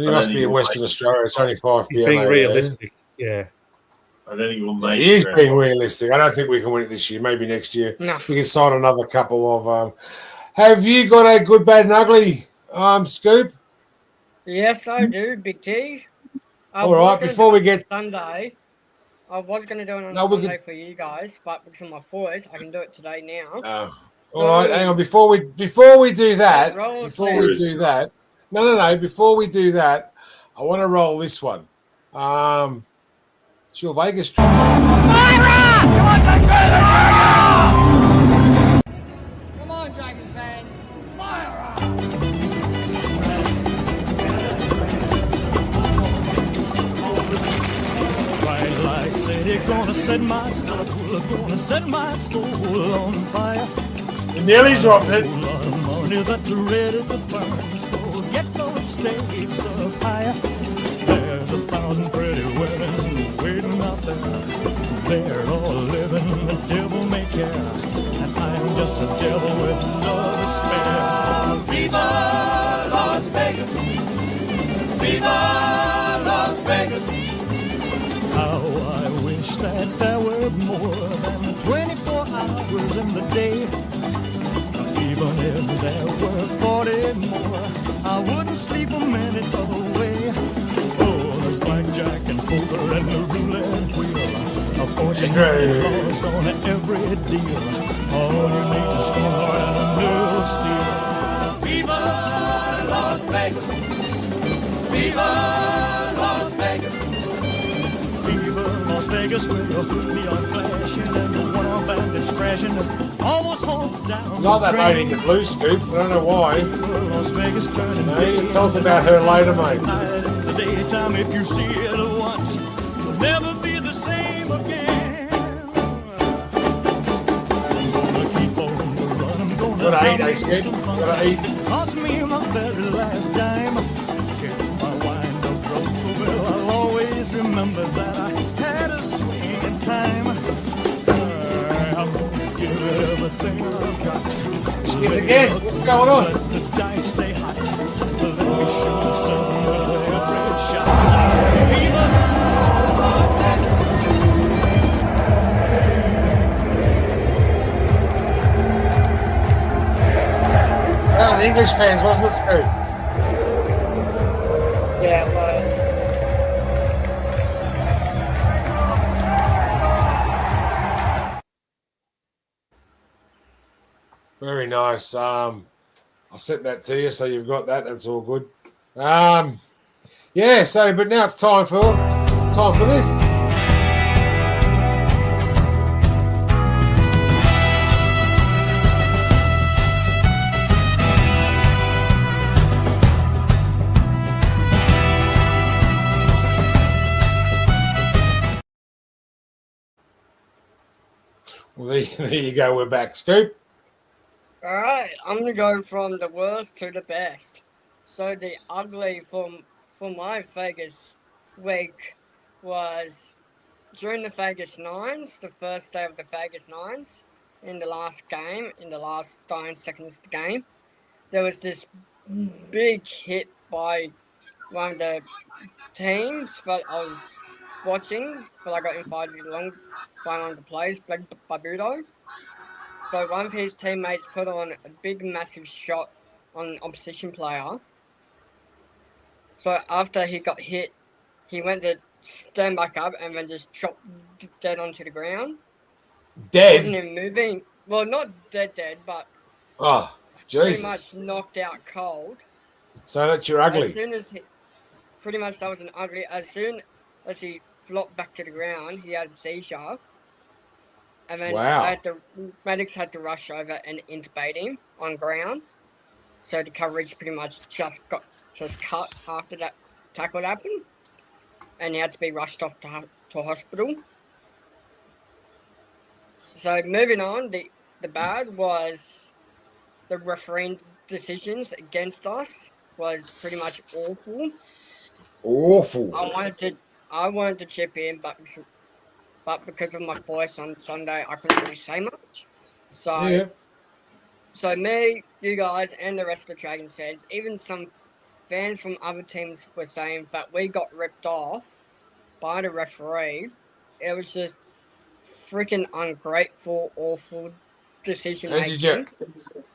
he must be in Western Australia. It's only 5 p.m.
Being realistic, yeah.
I don't think we'll make
He is being realistic. I don't think we can win it this year. Maybe next year.
No.
We can sign another couple of. Have you got a good, bad, and ugly scoop?
Yes, I do, Big T.
All right, before we get
Sunday, I was going to do it on
No, we
Sunday for you guys, but because of my voice, I can do it today now.
all right, hang on. Before we do that, before we do that, I want to roll this one. It's your Vegas trip.
Come on, Dragons fans.
Bright lights say they're gonna set my soul on fire.
You nearly dropped it.
A lot of money that's ready to burn, so get those stakes up higher. There's 1,000 pretty women waiting out there. They're all living the devil may care, and I'm just a devil with love to spare. So viva Las Vegas, viva Las Vegas. How I wish that there were more than 24 hours in the day. Even if there were 40 more, I wouldn't sleep a minute away. Oh, there's blackjack and poker and the roulette wheel. A fortune lost on every deal. All you need is strong heart and a new steel. Viva Las Vegas! Viva Las Vegas! Viva Las Vegas with the neon flashing and the one-arm bandits crashing. All those homes down.
Not that lady in the blue scoop. I don't know why.
Las Vegas turning.
You can tell us about her later, mate.
The daytime, if you see it once, you'll never be the same again. Gonna keep on the run. I'm gonna
Gotta eat, Scoop. Gotta eat.
Cost me my very last dime. Get my wind up broke. Well, I'll always remember that I had a swing time. I'm gonna give it everything I've got.
Skits again. What's going on?
Let the dice stay hot. Let me shoot some with every shot. Viva
That was English fans, wasn't it, Scoop?
Yeah, it was.
Very nice. I'll send that to you, so you've got that. That's all good. Yeah. So, but now it's time for this. Well, there you go. We're back, Scoop.
All right, I'm gonna go from the worst to the best. So the ugly for my Vegas week was during the Vegas Nines, the first day of the Vegas Nines, in the last game, in the last 9 seconds of the game, there was this big hit by one of the teams that I was watching, but I got invited along by one of the players, Greg Barbudo. So one of his teammates put on a big, massive shot on an opposition player. So after he got hit, he went to stand back up and then just chopped dead onto the ground.
Dead?
Wasn't even moving. Well, not dead,
but
pretty
Jesus.
much knocked out cold.
So that's your ugly.
As soon as pretty much that was an ugly. As soon as he flopped back to the ground, he had a seizure. And then medics had to rush over and intubate him on ground. So the coverage pretty much just cut after that tackle happened. And he had to be rushed off to hospital. So moving on, the bad was the refereeing decisions against us was pretty much awful.
Awful.
I wanted to chip in, but because of my voice on Sunday, I couldn't really say much. So me, you guys, and the rest of the Dragons fans, even some fans from other teams were saying that we got ripped off by the referee. It was just freaking ungrateful, awful decision making.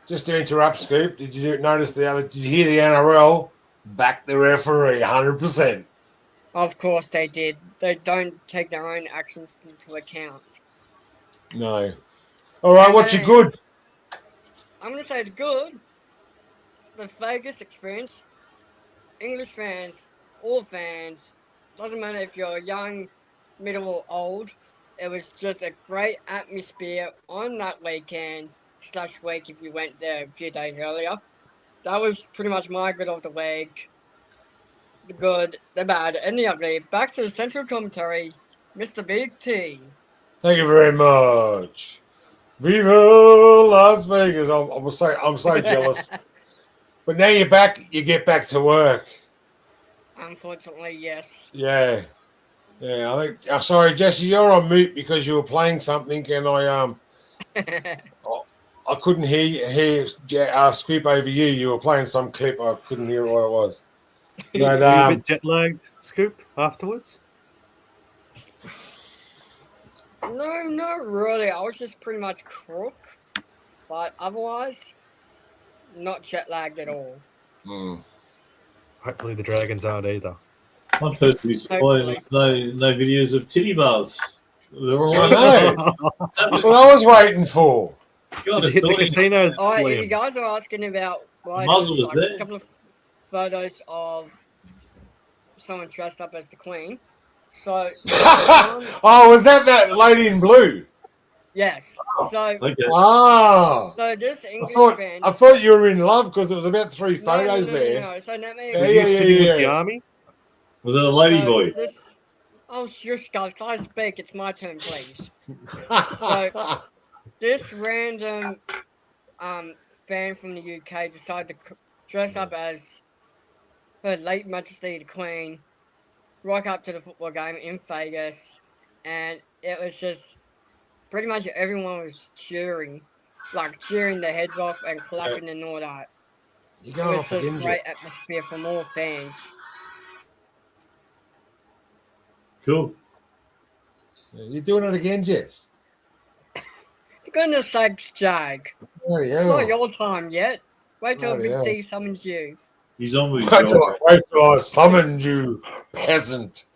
Just to interrupt, Scoop, did you notice did you hear the NRL back the referee 100%?
Of course they did. They don't take their own actions into account.
No. All right, what's your good?
I'm going to say the good. The Vegas experience. English fans, all fans, doesn't matter if you're young, middle, or old. It was just a great atmosphere on that weekend/week if you went there a few days earlier. That was pretty much my good of the week. The good, the bad, and the ugly. Back to the central commentary, Mr. Big T.
Thank you very much. Viva Las Vegas. I'm so jealous. But now you're back, you get back to work.
Unfortunately, yes.
Yeah. Yeah, I think. Sorry, Jesse, you're on mute because you were playing something, and I couldn't hear Scoop over you. You were playing some clip. I couldn't hear what it was. But,
Were you a bit jet lagged, Scoop, afterwards?
No, not really. I was just pretty much crook. But otherwise, not jet lagged at all.
Hopefully the Dragons aren't either.
I'm personally disappointed there's no videos of titty bars. They're all
I know. That's what I was waiting for.
God,
Hit the casinos.
Oh, if you guys are asking about
Muzzle was there.
a couple of photos of someone dressed up as the Queen. So,
oh, was that lady in blue?
yes. So,
So
this English band.
I thought you were in love because there was about 3 photos there.
No. So that may
Yeah.
The army?
Was it a lady boy?
Oh, shush, guys. Can I speak? It's my turn, please. So, this random fan from the UK decided to dress up as Her Late Majesty the Queen, rock up to the football game in Vegas, and it was just pretty much everyone was cheering their heads off and clapping and all that.
You
It
go
was
off
just
again,
great atmosphere from all fans.
Cool.
You're doing it again, Jess?
For goodness sakes, Jag.
Bloody
It's
hell.
not your time yet. Wait till
Bloody
Big
hell.
D summons you.
He's on with his
Wait till
girlfriend.
I summoned you, peasant.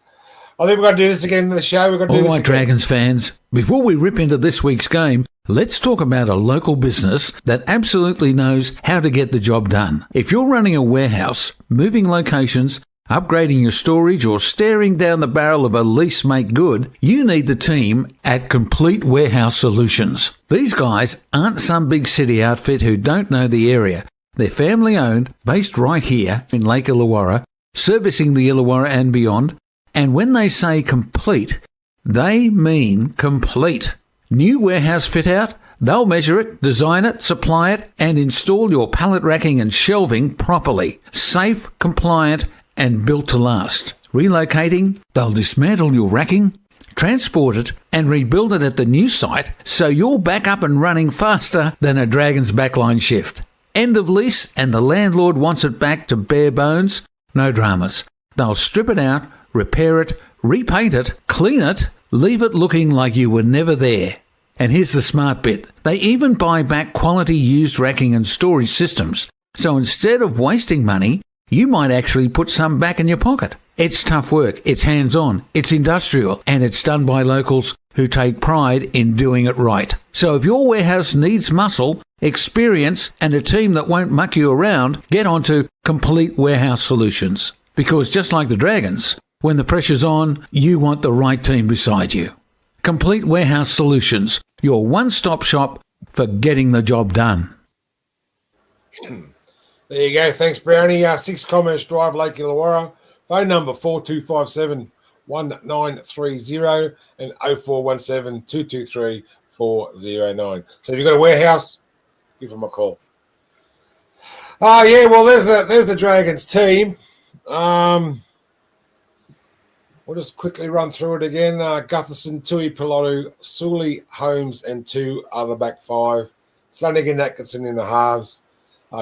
I think we're going to do this again in the show. We're going to do
All
this
right,
again.
Dragons fans, before we rip into this week's game, let's talk about a local business that absolutely knows how to get the job done. If you're running a warehouse, moving locations, upgrading your storage, or staring down the barrel of a lease make good, you need the team at Complete Warehouse Solutions. These guys aren't some big city outfit who don't know the area. They're family owned, based right here in Lake Illawarra, servicing the Illawarra and beyond. And when they say complete, they mean complete. New warehouse fit out, they'll measure it, design it, supply it, and install your pallet racking and shelving properly. Safe, compliant, and built to last. Relocating, they'll dismantle your racking, transport it, and rebuild it at the new site so you're back up and running faster than a Dragon's backline shift. End of lease and the landlord wants it back to bare bones? No dramas. They'll strip it out, repair it, repaint it, clean it, leave it looking like you were never there. And here's the smart bit. They even buy back quality used racking and storage systems. So instead of wasting money, you might actually put some back in your pocket. It's tough work, it's hands-on, it's industrial, and it's done by locals who take pride in doing it right. So if your warehouse needs muscle, experience, and a team that won't muck you around, get onto Complete Warehouse Solutions. Because just like the Dragons, when the pressure's on, you want the right team beside you. Complete Warehouse Solutions, your one-stop shop for getting the job done.
There you go. Thanks, Brownie. 6 Commerce Drive, Lake Illawarra. Phone number 4257 1930 and 0417 223 409. So if you've got a warehouse, give them a call. Yeah, well, there's the Dragons team. We'll just quickly run through it again. Gutherson, Tui, Pilotu, Sully, Holmes, and 2 other back 5. Flanagan, Atkinson in the halves.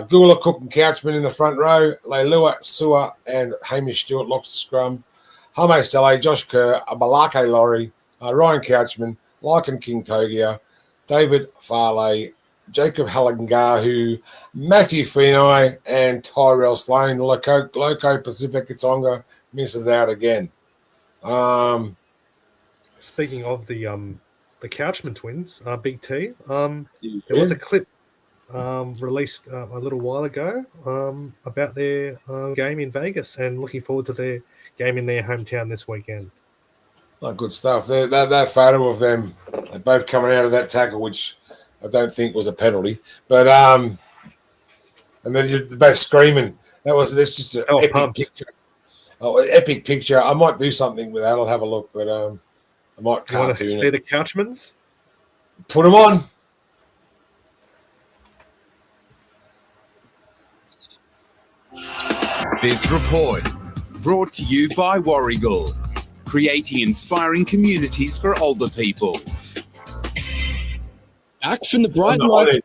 Gula, Cook, and Couchman in the front row. Leilua, Sua, and Hamish Stewart locks the scrum. Hame Saleh, Josh Kerr, Balake Laurie, Ryan Couchman, Lycan King Togia, David Farley, Jacob Halangahu, Matthew Finai, and Tyrell Sloan. Loco Pacific Katonga misses out again.
Speaking of the Couchman twins, Big T, there was a clip released a little while ago about their game in Vegas, and looking forward to their game in their hometown this weekend.
Oh, good stuff. That photo of them, they're both coming out of that tackle, which I don't think was a penalty, but and then you're both screaming. That's just an epic picture. Oh, an epic picture. I might do something with that. I'll have a look, but I might
You want to
cartoon
see
it.
the Couchmans?
Put them on.
This report brought to you by Warrigal, creating inspiring communities for older people.
Back from the bright lights,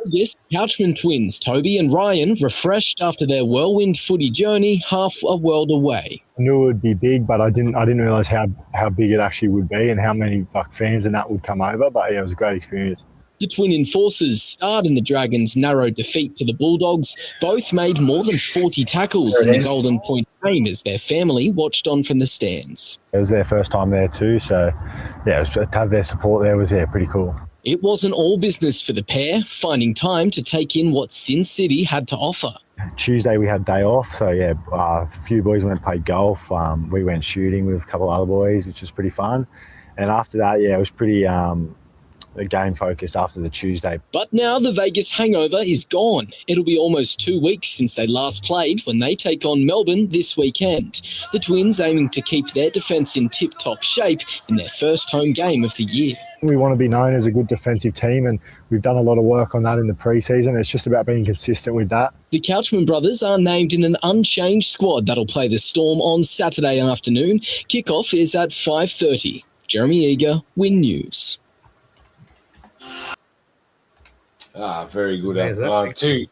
yes, Couchman twins Toby and Ryan refreshed after their whirlwind footy journey half a world away.
I knew it would be big, but I didn't realise how big it actually would be and how many fans and that would come over. But yeah, it was a great experience.
The twin enforcers starred in the Dragons' narrow defeat to the Bulldogs. Both made more than 40 tackles in the Golden Point game as their family watched on from the stands.
It was their first time there too, so yeah, to have their support there was pretty cool.
It wasn't all business for the pair, finding time to take in what Sin City had to offer.
Tuesday we had a day off, so yeah, a few boys went and played golf. We went shooting with a couple of other boys, which was pretty fun. And after that, yeah, it was pretty game focused after the Tuesday.
But now the Vegas hangover is gone. It'll be almost 2 weeks since they last played when they take on Melbourne this weekend. The Twins aiming to keep their defence in tip-top shape in their first home game of the year.
We want to be known as a good defensive team, and we've done a lot of work on that in the pre-season. It's just about being consistent with that.
The Couchman brothers are named in an unchanged squad that'll play the Storm on Saturday afternoon. Kickoff is at 5:30. Jeremy Eager, Win News.
Very good. Two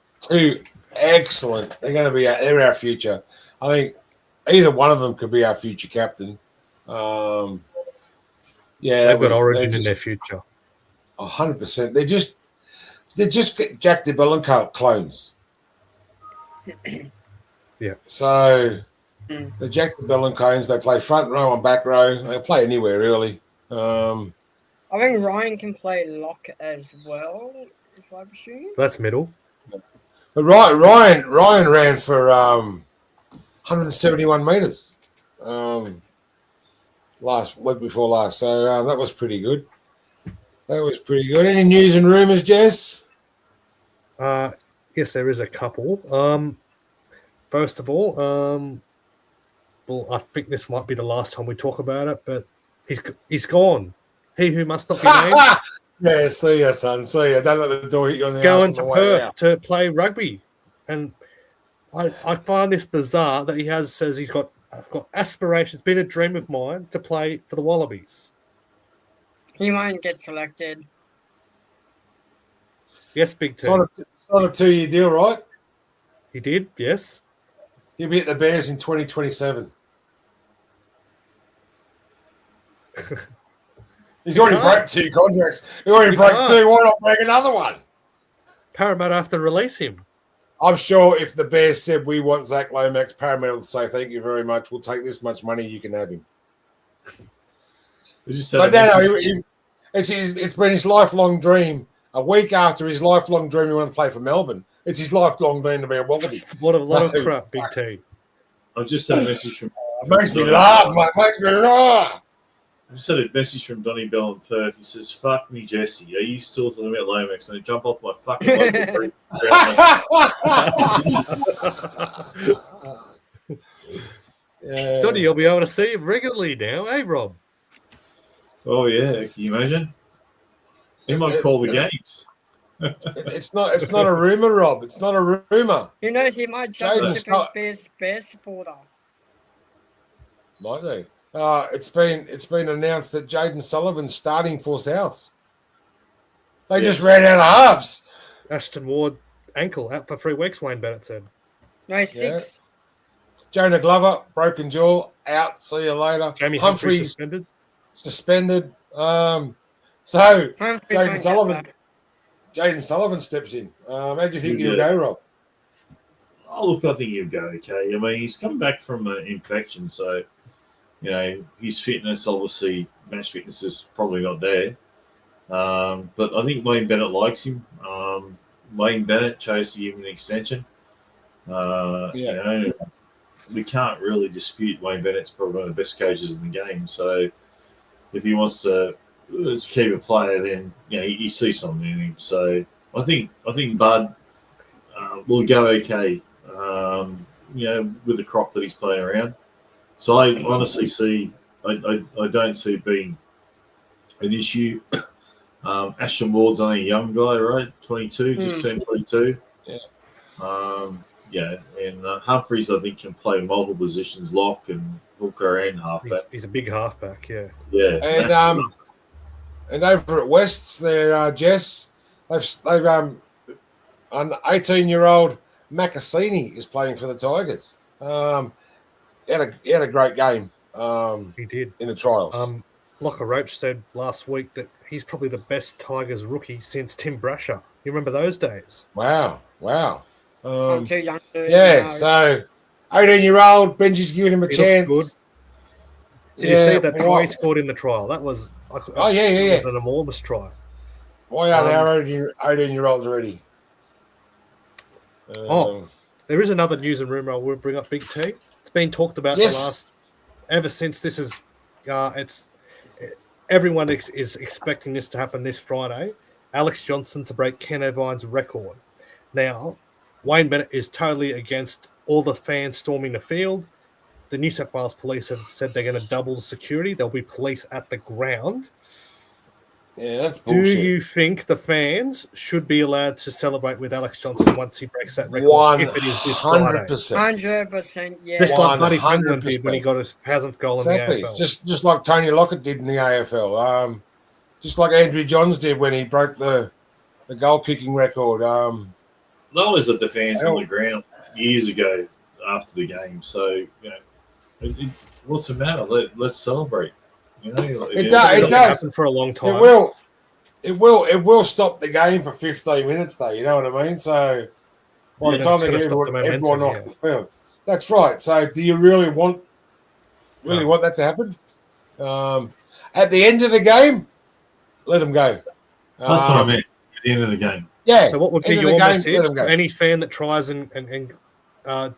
excellent. They're going to be. They're our future. I think either one of them could be our future captain. Yeah,
they've got Origin in their future.
100%. They're just Jack DeBelin clones.
Yeah.
So the Jack DeBelin clones. They play front row and back row. They play anywhere really.
I think Ryan can play lock as well, if I presume.
That's middle.
But Ryan ran for 171 meters week before last, so that was pretty good. Any news and rumors, Jess?
Yes, there is a couple. First of all, well, I think this might be the last time we talk about it, but he's gone. He who must not be named.
Yeah, see ya, son. See ya. Don't let the door hit you on the
Going
ass
to
on the way
Perth
out.
to play rugby, and I find this bizarre that says he's got aspirations. It's been a dream of mine to play for the Wallabies.
He might get selected.
Yes, Big T.
It's not a 2-year deal, right?
He did, yes.
He'll be at the Bears in 2027. He's already broke 2 contracts. He already broke 2. Why not break another one?
Parramatta have to release him.
I'm sure if the Bears said we want Zach Lomax, Parramatta will say thank you very much. We'll take this much money. You can have him. But it's been his lifelong dream. A week after his lifelong dream, he wanted to play for Melbourne. It's his lifelong dream to be a Wallaby.
What a lot of crap, Big T.
I've just had a message from.
It makes me laugh, mate. Makes me laugh.
I just had a message from Donny Bell in Perth. He says, "Fuck me, Jesse. Are you still talking about Lomax? And I jump off my fucking
Yeah.
Donny, you'll be able to see him regularly now, eh, Rob?
Oh yeah, can you imagine? He might call the games.
It's not a rumor, Rob. It's not a rumor.
Who knows? He might jump
Jaden's
to be Bears supporter.
Might they? It's been announced that Jaden Sullivan's starting for South. They just ran out of halves.
Ashton Ward ankle out for 3 weeks. Wayne Bennett said.
No, 6.
Jonah Glover broken jaw out. See you later.
Jamie
Humphries suspended. So Jaden Sullivan steps in. How do you think he'll go, Rob?
Oh, look, I think he'll go okay. I mean, he's come back from an infection, so You know, his fitness, obviously, match fitness is probably not there. But I think Wayne Bennett likes him. Wayne Bennett chose to give him an extension. You know, we can't really dispute Wayne Bennett's probably one of the best coaches in the game. So if he wants to keep a player, then he sees something in him. So I think Bud will go okay. With the crop that he's playing around. So I honestly see, I don't see it being an issue. Ashton Ward's only a young guy, right? 22, just turned 22.
Yeah.
And Humphreys, I think, can play multiple positions, lock and hooker and halfback.
He's a big halfback, yeah.
Yeah.
And over at Wests, there, Jess, they've an 18-year-old Macassini is playing for the Tigers. He had a great game.
He did
in the trials.
Locker Roach said last week that he's probably the best Tigers rookie since Tim Brasher. You remember those days?
Wow.
I'm too young to know.
So 18-year-old Benji's giving him a chance.
Good. Did you see that try he scored in the trial? That was
yeah.
It was an enormous try.
Why are there 18-year-olds already?
There is another news and rumor I will bring up, Big T. It's been talked about ever since this is. Everyone is expecting this to happen this Friday. Alex Johnson to break Ken Irvine's record. Now, Wayne Bennett is totally against all the fans storming the field. The New South Wales Police have said they're going to double the security. There'll be police at the ground.
Yeah, that's bullshit.
Do you think the fans should be allowed to celebrate with Alex Johnson once he breaks that record? If it is this Friday?
100%, yeah.
Just like Buddy Franklin did when he got his 1,000th goal in the AFL.
Just like Tony Lockett did in the AFL. Just like Andrew Johns did when he broke the goal kicking record.
I was at the fans on the ground years ago after the game. So, what's the matter? Let's celebrate.
It does
happen for a long time.
It will stop the game for 15 minutes, though. You know what I mean? So by the time they get everyone off the field, that's right. So do you really want that to happen? At the end of the game, let them go.
That's what I meant. At the end of the game.
Yeah.
So what would be your message to any fan that tries and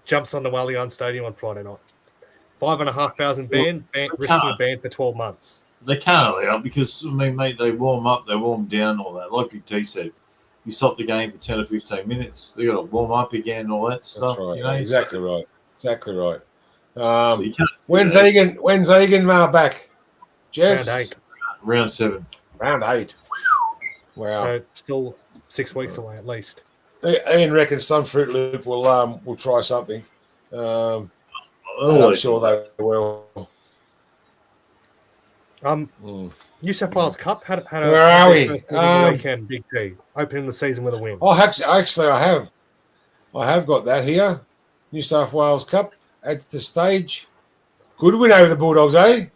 jumps on the Allianz Stadium on Friday night? 5,500 risking a ban for 12 months.
They can't allow because, mate, they warm up, they warm down, all that. Like Big T said, you stop the game for 10 or 15 minutes, they got to warm up again, all that stuff.
That's right. Exactly right. When's Egan back? Jess?
Round 7.
Round 8. Wow.
So still 6 weeks away at least.
Ian reckons some Fruit Loop will try something. I'm sure they will.
New South Wales Cup had
Where are we?
Weekend, Big T, opening the season with a win.
Oh, actually, I have got that here. New South Wales Cup adds to stage. Good win over the Bulldogs, eh?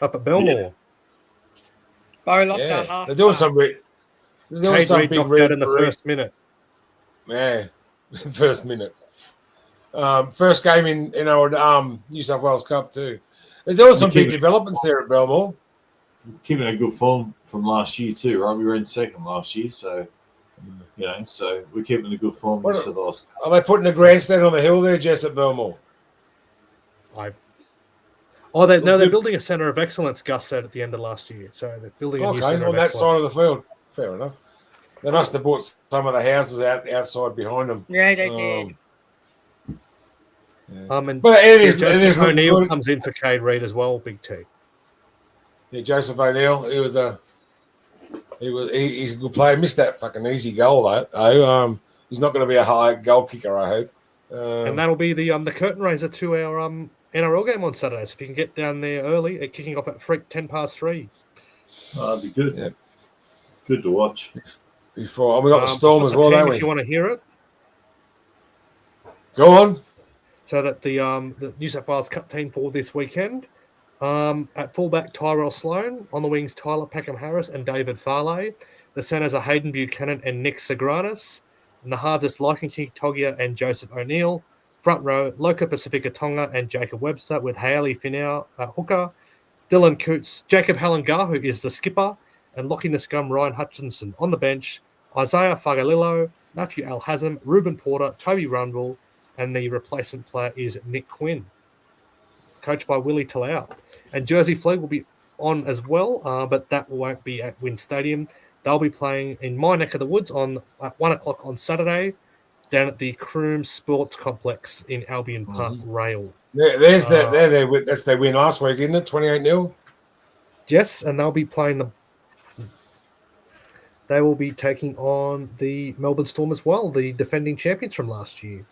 Up at Belmore.
Yeah, they're doing some big
read in the first minute.
Yeah, first minute. First game in our New South Wales Cup too. There was some big developments there at Belmore.
Keeping a good form from last year too, right? We were in second last year, so so we're keeping a good form.
Are they putting a grandstand on the hill there, Jess, at Belmore?
They're building a centre of excellence. Gus said at the end of last year, so they're building a new centre
on that side of the field. Fair enough. They must have bought some of the houses outside behind them.
Yeah, they did.
Yeah.
But it is O'Neill comes in for Cade Reid as well, Big T.
Yeah, Joseph O'Neill. He's a good player. Missed that fucking easy goal though. He's not going to be a high goal kicker, I hope.
And that'll be the curtain raiser to our NRL game on Saturday. So if you can get down there early, kicking off at 3:10
that'd be good. Yeah. Good to watch.
Before we got the Storm as well, don't we?
If you want to hear it,
go on.
So that the New South Wales Cup team for this weekend, at fullback Tyrell Sloan, on the wings Tyler Peckham-Harris and David Farley. The centres are Hayden Buchanan and Nick Sagranis. And the halves is Lycan King Togia and Joseph O'Neill. Front row, Loka Pacifica Tonga and Jacob Webster with Haley Finau at hooker, Dylan Coots, Jacob Halengar, who is the skipper, and Lockie Niscum, Ryan Hutchinson on the bench, Isaiah Fagalillo, Matthew Alhazem, Ruben Porter, Toby Rundle, and the replacement player is Nick Quinn, coached by Willie Talau. And Jersey Flag will be on as well, but that won't be at Wynn Stadium. They'll be playing in my neck of the woods at 1 o'clock on Saturday down at the Croom Sports Complex in Albion Park Rail.
That's their win last week, isn't it? 28-0.
Yes, and they'll be playing They will be taking on the Melbourne Storm as well, the defending champions from last year.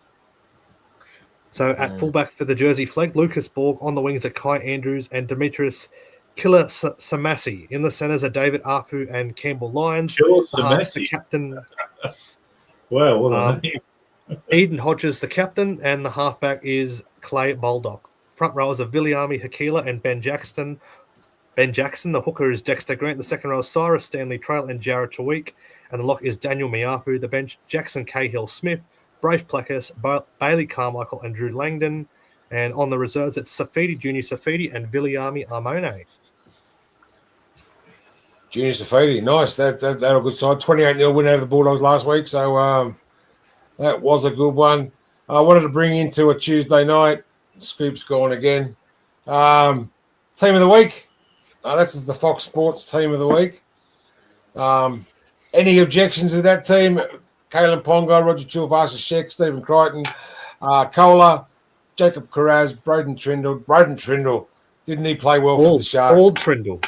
So at fullback for the Jersey Flag, Lucas Borg. On the wings are Kai Andrews and Demetrius Killer Samasi. In the centres are David Arfu and Campbell Lyons.
Killer Samasi.
Captain.
Wow, what a name.
Eden Hodges, the captain, and the halfback is Clay Baldock. Front rowers are Viliami Hakila and Ben Jackson. The hooker is Dexter Grant. The second row is Cyrus Stanley Trail and Jared Chawik. And the lock is Daniel Miafu. The bench, Jackson Cahill-Smith, Brace Placas, Bailey Carmichael, and Drew Langdon. And on the reserves, it's Safidi, Junior Safidi, and Viliami Armone.
Junior Safidi, nice. That a good side. 28-0 win over the Bulldogs last week. So that was a good one. I wanted to bring into a Tuesday night. Scoop's gone again. Team of the week. This is the Fox Sports team of the week. Any objections to that team? Kalen Ponga, Roger Chilvasa, Sheck, Stephen Crichton, Kohler, Jacob Carraz, Broden Trindle. Didn't he play well for the Sharks?
Old Trindle.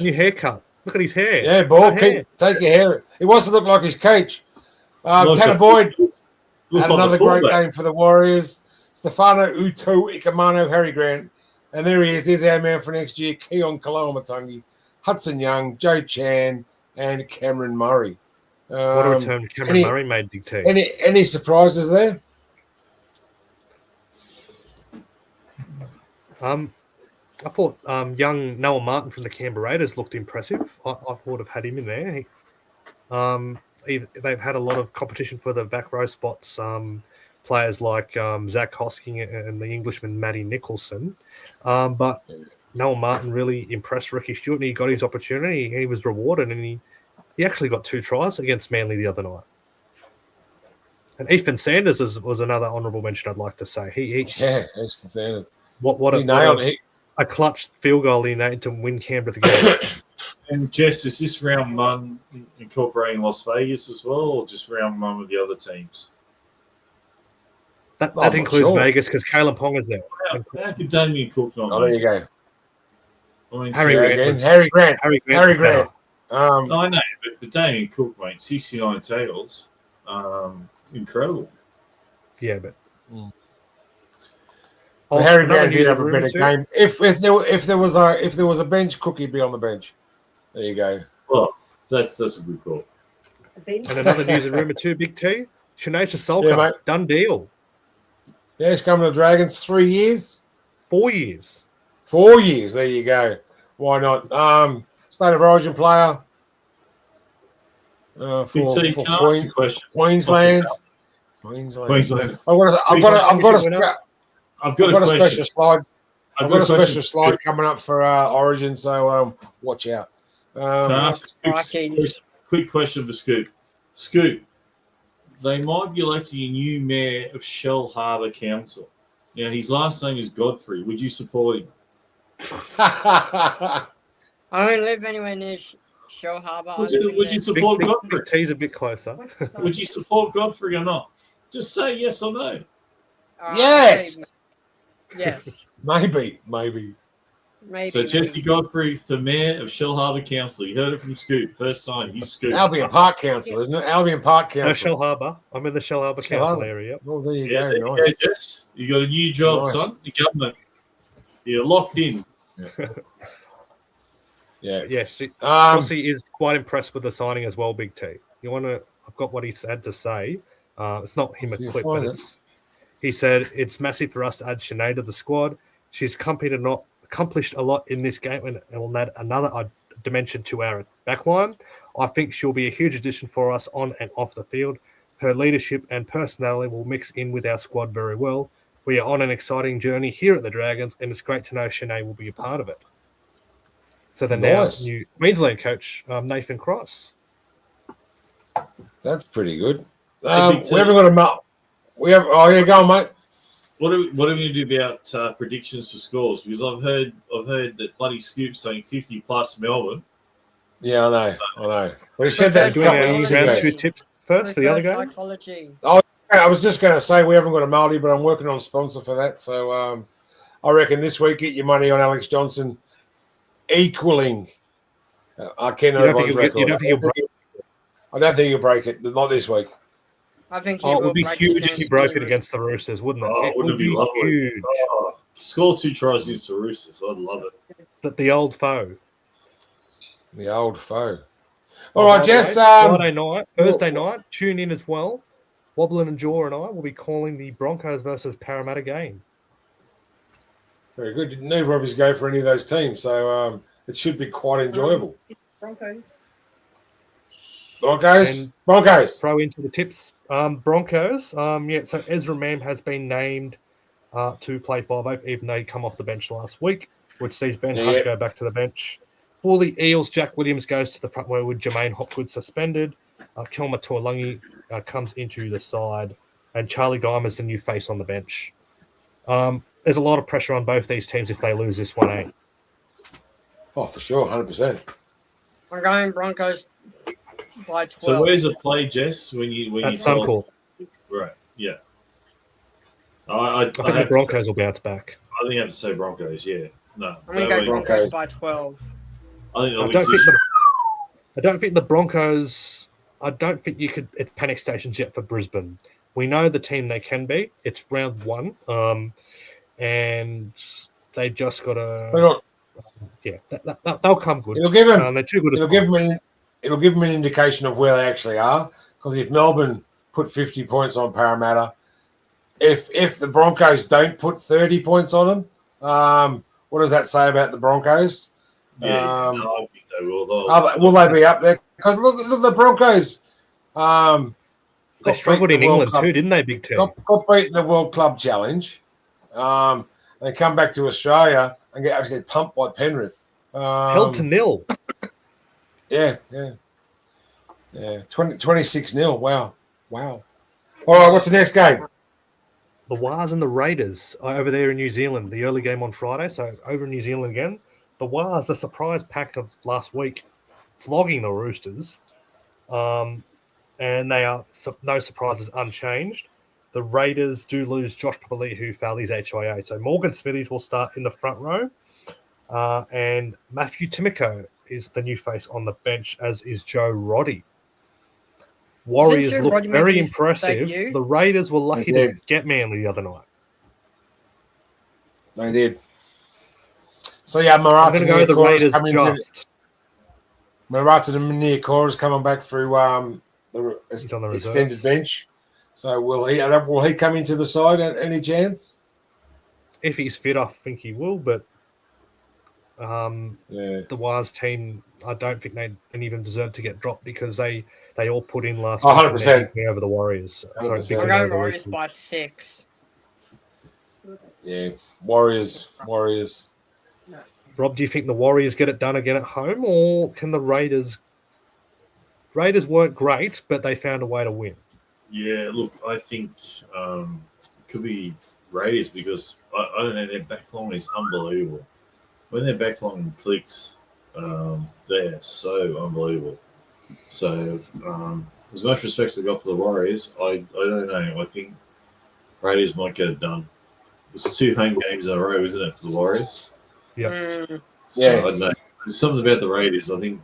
New haircut. Look at his hair.
Yeah, ball. Take your hair. He wants to look like his coach. Tanner Boyd had another great game for the Warriors. Stefano Uto Ikamano, Harry Grant. And there he is. There's our man for next year, Keon Kaloamatangi, Hudson Young, Joe Chan, and Cameron Murray.
What a return Cameron Murray made, Big T.
Any surprises there?
I thought young Noah Martin from the Canberra Raiders looked impressive. I would have had him in there. They've had a lot of competition for the back row spots. Players like Zach Hosking and the Englishman Matty Nicholson. But Noel Martin really impressed Ricky Stewart, and he got his opportunity. He was rewarded, and he actually got 2 tries against Manly the other night. And Ethan Sanders was another honourable mention I'd like to say.
Ethan Sanders.
What a clutch field goal he made to win Canberra the game.
And Jess, is this round 1 incorporating Las Vegas as well, or just round 1 with the other teams?
That includes Vegas because Kalen Ponga's there.
How could Damien Cook not?
Oh, there you go.
I mean,
Harry Grant.
I know, but Damien Cook, mate, 69 tackles. Incredible.
Yeah, but
Harry Grant did have a better game. If there was a bench, Cook, he'd be on the bench. There you go.
Well, that's a good call.
And another news and rumour too, Big T. Shanesha Solka, done deal.
Yeah, he's coming to Dragons 3 years.
4 years.
4 years. There you go. Why not? State of Origin player for Queensland. I've got a special slide. I've got a special slide coming up for Origin, so watch out.
Can I ask a quick question for Scoop? Scoop, they might be electing a new mayor of Shell Harbour Council. Now, his last name is Godfrey. Would you support him?
I don't live anywhere near Shell Harbour.
Would you support Godfrey?
Big T's a bit closer.
Would you support Godfrey or not? Just say yes or no.
Yes.
Yes.
Maybe.
So Jesse Godfrey for mayor of Shell Harbour Council. You heard it from Scoop. First time. He's Scoop.
Albion Park Council, isn't it? Albion Park Council.
No, Shell Harbour. I'm in the Shell Harbour Council area.
Well, there you
There
go.
you
Nice.
go, Jess. You got a new job, son. The government. You're locked in.
Yeah.
Yes. Rossi is quite impressed with the signing as well, Big T. I've got what he's had to say. It's not him a clip, but he said it's massive for us to add Sinead to the squad. She's accomplished a lot in this game and will add another dimension to our backline. I think she'll be a huge addition for us on and off the field. Her leadership and personality will mix in with our squad very well. We are on an exciting journey here at the Dragons, and it's great to know Shanae will be a part of it. So the
Nice.
now new Queensland coach, Nathan Cross.
That's pretty good.
Big
We haven't got a we have. Oh yeah, go on, mate.
What are we going to do about predictions for scores? Because I've heard that bloody Scoop saying 50 plus Melbourne.
Yeah, I know. But he said that a couple of years ago.
Round two tips first for the other game.
Psychology.
Oh, I was just going to say we haven't got a multi, but I'm working on a sponsor for that. So I reckon this week get your money on Alex Johnson equaling Ken Irvine's record. I don't think he'll break it, but not this week.
I think
it would be huge if he broke it against the Roosters, wouldn't it? It would be
lovely?
huge.
Oh, score 2 tries against the Roosters. I'd love it.
But the old foe.
The old foe. All right, Jess.
Thursday night, tune in as well. Wobblin and Jaw and I will be calling the Broncos versus Parramatta game.
Very good. Neither of us go for any of those teams, so it should be quite enjoyable.
Broncos.
Broncos.
Throw into the tips. Broncos. So Ezra Mam has been named to play 5'8", even though he come off the bench last week, which sees Ben Hunt go back to the bench. For the Eels, Jack Williams goes to the front row with Jermaine Hopgood suspended. Kelma Tuolungi comes into the side, and Charlie Guymer's the new face on the bench. There's a lot of pressure on both these teams if they lose this one, eh?
Oh, for sure, 100%.
I'm going Broncos by 12.
So where's the play, Jess? When you
Suncorp.
Right, yeah.
I think the Broncos will bounce back.
I think I have to say Broncos, yeah. No.
I'm going to go Broncos by 12.
I
don't think the Broncos. I don't think you could. It's panic stations yet for Brisbane. We know the team they can be. It's round 1, and they just got to. Yeah, they'll come good.
It'll give them.
They're too good.
It'll give them an indication of where they actually are. Because if Melbourne put 50 points on Parramatta, if the Broncos don't put 30 points on them, what does that say about the Broncos?
Yeah, I think they will.
Will they be up there? Because look at the Broncos.
They struggled in England too, didn't they, Big T?
Got beat in the World Club Challenge. They come back to Australia and get actually pumped by Penrith.
Held to nil.
Yeah. 26-0. Wow. All right, what's the next game?
The Wars and the Raiders are over there in New Zealand. The early game on Friday, so over in New Zealand again. The Wars, the surprise pack of last week, flogging the Roosters. And they are, no surprises, unchanged. The Raiders do lose Josh Papali'i, who failed his HIA. So Morgan Smithies will start in the front row. And Matthew Timoko is the new face on the bench, as is Joe Roddy. Warriors look very impressive. The Raiders were lucky to get Manly the other night.
They did. So, yeah, Marata Niokoro's coming back through the extended bench. So will he come into the side at any chance?
If he's fit, I think he will, but the Wars team, I don't think they even deserve to get dropped because they all put in last week
100%
over the Warriors. So
I'm going Warriors by 6.
Yeah, Warriors.
Rob, do you think the Warriors get it done again at home, or can the Raiders? Raiders weren't great, but they found a way to win.
Yeah, look, I think it could be Raiders because I don't know, their backline is unbelievable. When their backline clicks, they're so unbelievable. So, as much respect as I got for the Warriors, I don't know. I think Raiders might get it done. It's 2 home games in a row, isn't it, for the Warriors?
Yeah.
So, I don't know. There's something about the Raiders. I think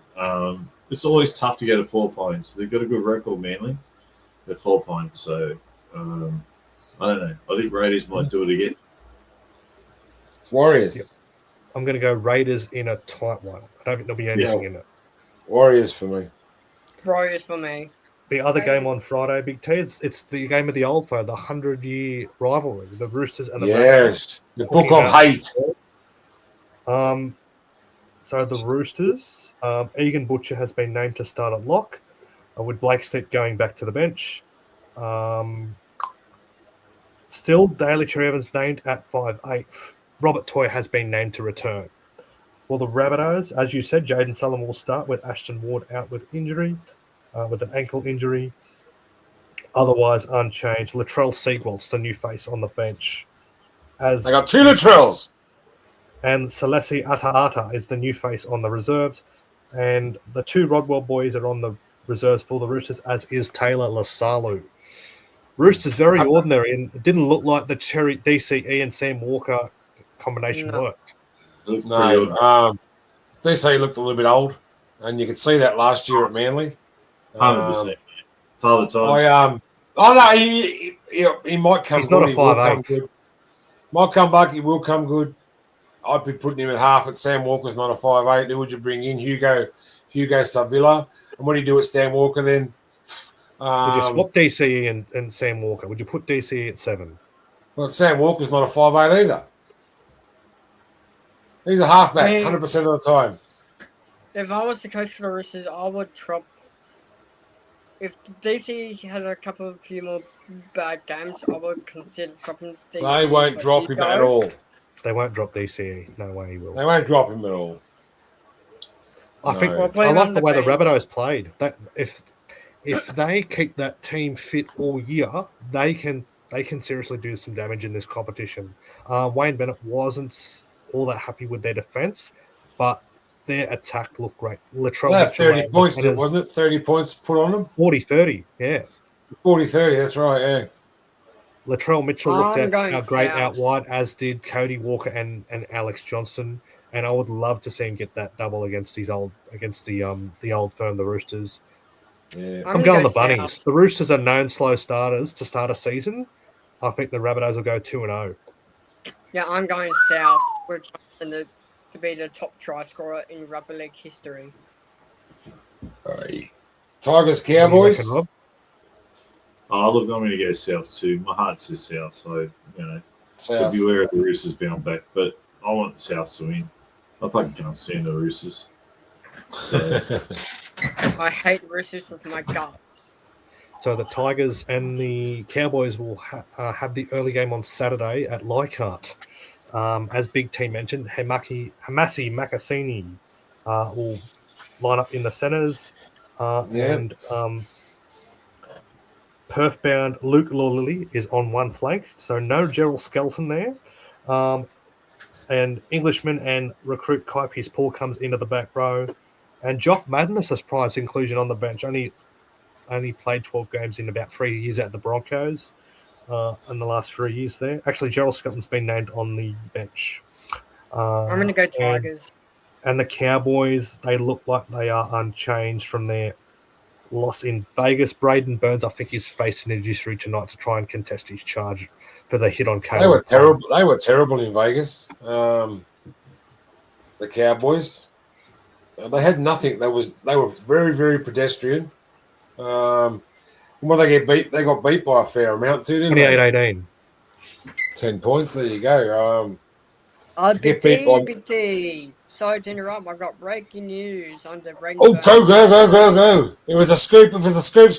it's always tough to get at 4 points. They've got a good record, Manly, at 4 points. So, I don't know. I think Raiders might do it again.
It's Warriors.
Yep. I'm going to go Raiders in a tight one. I don't think there'll be anything in it.
Warriors for me.
Warriors for me.
The other game on Friday, Big T, it's the game of the old foe, the 100-year rivalry, the Roosters and the
Yes, the Book of Hate.
So the Roosters, Egan Butcher has been named to start at lock, with Blake Stepp going back to the bench. Still, Daly Cherry Evans named at 5'8". Robert Toy has been named to return. For the Rabbitohs, as you said, Jaden Sullivan will start with Ashton Ward out with injury, with an ankle injury. Otherwise unchanged. Latrell Seagwalt's the new face on the bench.
They got 2 Latrells.
And Salesi Ata is the new face on the reserves. And the 2 Rodwell boys are on the reserves for the Roosters, as is Taylor Lasalu. Roosters very ordinary, and it didn't look like the Cherry DCE and Sam Walker combination worked.
No, DC looked a little bit old, and you could see that last year at Manly.
100%. Father time.
He might come
He's
good.
not a
He will
5'8".
come good. Might come back. He will come good. I'd be putting him at half. At Sam Walker's not a 5'8". Who would you bring in? Hugo Savilla. And what do you do at Sam Walker then?
Would you swap DCE and Sam Walker? Would you put DCE at 7?
Well, Sam Walker's not a 5'8" either. He's a halfback 100% of the time.
If I was the coach for the Roosters, I would drop. If DC has a few more bad games, I would consider dropping DC.
They won't drop him at all.
They won't drop DCE. No way he will.
They won't drop him at all.
I think I like the way the Rabbitohs played. That if they keep that team fit all year, they can seriously do some damage in this competition. Wayne Bennett wasn't all that happy with their defense, but their attack looked great. Latrell
They had 30 points, wasn't it? 30 points put on them?
40-30, yeah.
40-30, that's right, yeah.
Latrell Mitchell looked great out wide, as did Cody Walker and Alex Johnston. And I would love to see him get that double against the old firm, the Roosters.
Yeah.
I'm going the Bunnies. South. The Roosters are known slow starters to start a season. I think the Rabbitohs will go 2-0.
Yeah, I'm going South, which to be the top try scorer in rugby league history.
Right. Tigers, Cowboys.
Oh, look, I'm going to go South too. My heart says South, so
South.
beware of the Roosters bound back. But I want the South to win. I fucking can't stand the Roosters. So.
I hate the Roosters with my guts.
So the Tigers and the Cowboys will have the early game on Saturday at Leichhardt. As Big T mentioned, Hamasi Makasini will line up in the centres. And Perth-bound Luke Lawley is on one flank, so no Gerald Skelton there. And Englishman and recruit Kai Pearce-Paul comes into the back row. And Jock Madden, a surprise inclusion on the bench. Only played 12 games in about 3 years at the Broncos in the last 3 years there. Actually, Gerald Skelton's been named on the bench.
I'm going to go Tigers.
And the Cowboys, they look like they are unchanged from their loss in Vegas. Braden Burns, I think, is facing a judiciary tonight to try and contest his charge for the hit on Caleb.
They were terrible. They were terrible in Vegas. The Cowboys. They had nothing. They were very, very pedestrian. When they get beat, they got beat by a fair amount too, didn't
28-18.
10 points. There you go.
BT. Sorry to interrupt. I've got breaking news on the breaking.
Oh, go! It was a scoop. It was a scoop.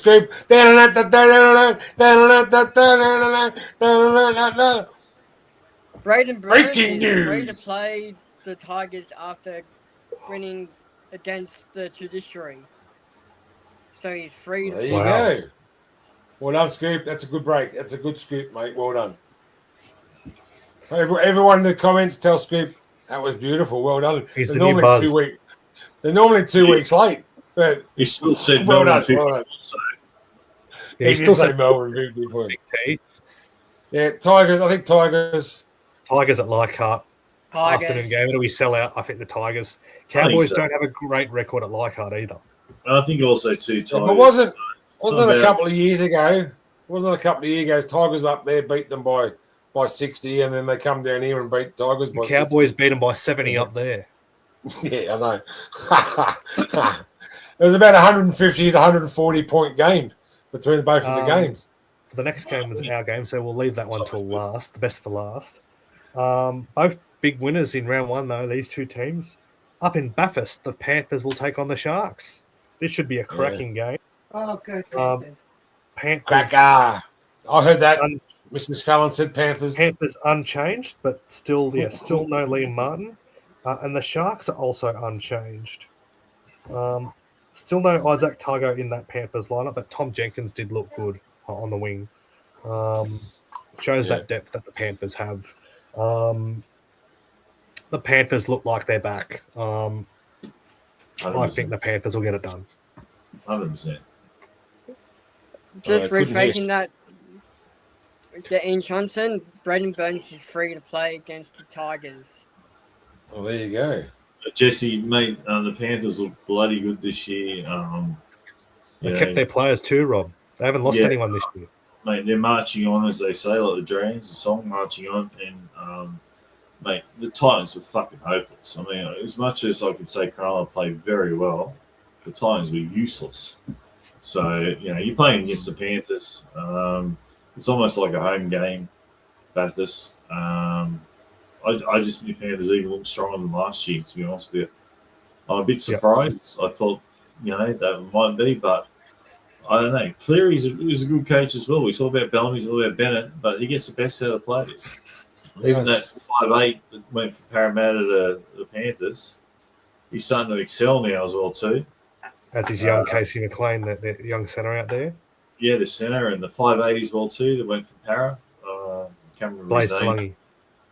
Braden
Breaking
Burns is free to
news.
play the Tigers after winning against the judiciary. So he's free to
There you
play.
go. Well done, Scoop. That's a good break. That's a good scoop, mate. Well done. Everyone in the comments, tell Scoop that was beautiful. Well done.
He's
They're
the new
normally
Buzz.
2 weeks. They're normally 2 weeks late, but
He still said
well done.
Melbourne
Well done.
50. So.
He still say Melbourne 50 points. Yeah, Tigers. I think Tigers.
Tigers at Leichhardt.
Tigers.
Afternoon game. It'll be sell out. I think the Tigers.
I think
Cowboys
so.
don't have a great record at Leichhardt either.
And I think also too Tigers.
But wasn't
Some
a couple
about-
of years ago? Wasn't it a couple of years ago? Tigers up there beat them by 60, and then they come down here and beat Tigers by
The Cowboys
60.
beat them by 70 up there.
Yeah, I know. It was about 150 to 140 point game between both of the games.
The next game was our game, so we'll leave that one till last, the best for last. Both big winners in round one, though, these two teams. Up in Bathurst, the Panthers will take on the Sharks. This should be a cracking game.
Oh, good.
Panthers.
Cracker. I heard that. Mrs. Fallon said Panthers.
Panthers unchanged, but still no Liam Martin. And the Sharks are also unchanged. Still no Isaac Targo in that Panthers lineup, but Tom Jenkins did look good on the wing. Shows that depth that the Panthers have. The Panthers look like they're back. I think the Panthers will get it done.
100%.
Just rephrasing that, in Johnson, Braden Burns is free to play against the Tigers.
Well, there you go.
Jesse, mate, the Panthers look bloody good this year.
They kept their players too, Rob. They haven't lost anyone this year.
Mate, they're marching on, as they say, like the Dragons, the song marching on. And, mate, the Titans were fucking hopeless. I mean, as much as I could say Cronulla played very well, the Titans were useless. So, you're playing against the Panthers. It's almost like a home game, Bathurst. I just think the Panthers even look stronger than last year, to be honest with you. I'm a bit surprised. I thought, that might be, but I don't know. Cleary's a good coach as well. We talk about Bellamy, we talk about Bennett, but he gets the best out of players. Even that 5'8" that went from Parramatta to the Panthers, he's starting to excel now as well too.
As is young Casey McLean, the young centre out there.
Yeah, the centre, and the 5'8" as well too that went from Para. Can't remember his name.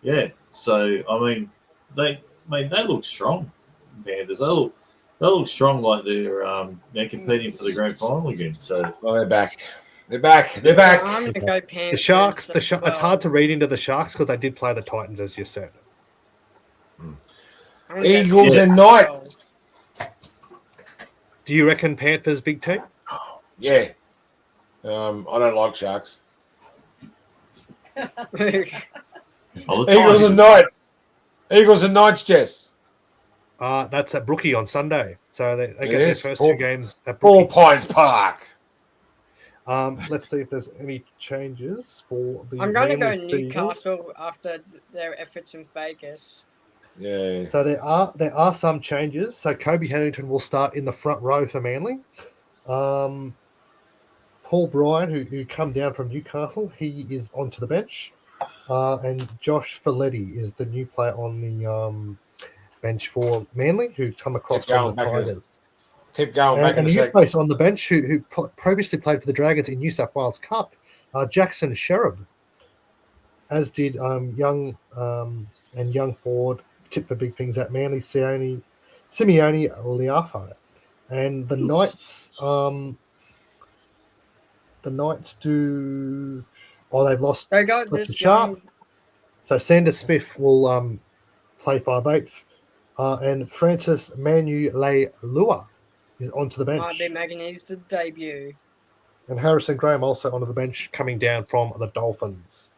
Yeah, so I mean, they look strong. Panthers, they look strong, like they're competing for the grand final again. So
they're back. They're back. They're back.
I'm gonna go Panthers.
The Sharks. It's hard to read into the Sharks because they did play the Titans, as you said.
Eagles and Knights.
Do you reckon Panthers big team?
Yeah. I don't like Sharks. Eagles and Knights. Eagles and Knights, Jess.
That's at Brookie on Sunday. So they get their first two games at
Four Pines Park.
Let's see if there's any changes for the.
I'm going to go Newcastle after their efforts in Vegas.
Yeah.
So there are some changes. So Kobe Hennington will start in the front row for Manly. Paul Bryan, who come down from Newcastle, he is onto the bench. And Josh Folletti is the new player on the bench for Manly, who come across from the Tigers.
Keep going back
and a new face on the bench who previously played for the Dragons in New South Wales Cup, Jackson Sherab, as did young forward, tip for big things at Manly, Simeone Liafo. And the Knights, do. Oh, they've lost.
They got this
Sharp. So Sanders Smith will play 5'8", and Francis Manu Leilua is onto the bench.
Might be making his debut.
And Harrison Graham also onto the bench, coming down from the Dolphins.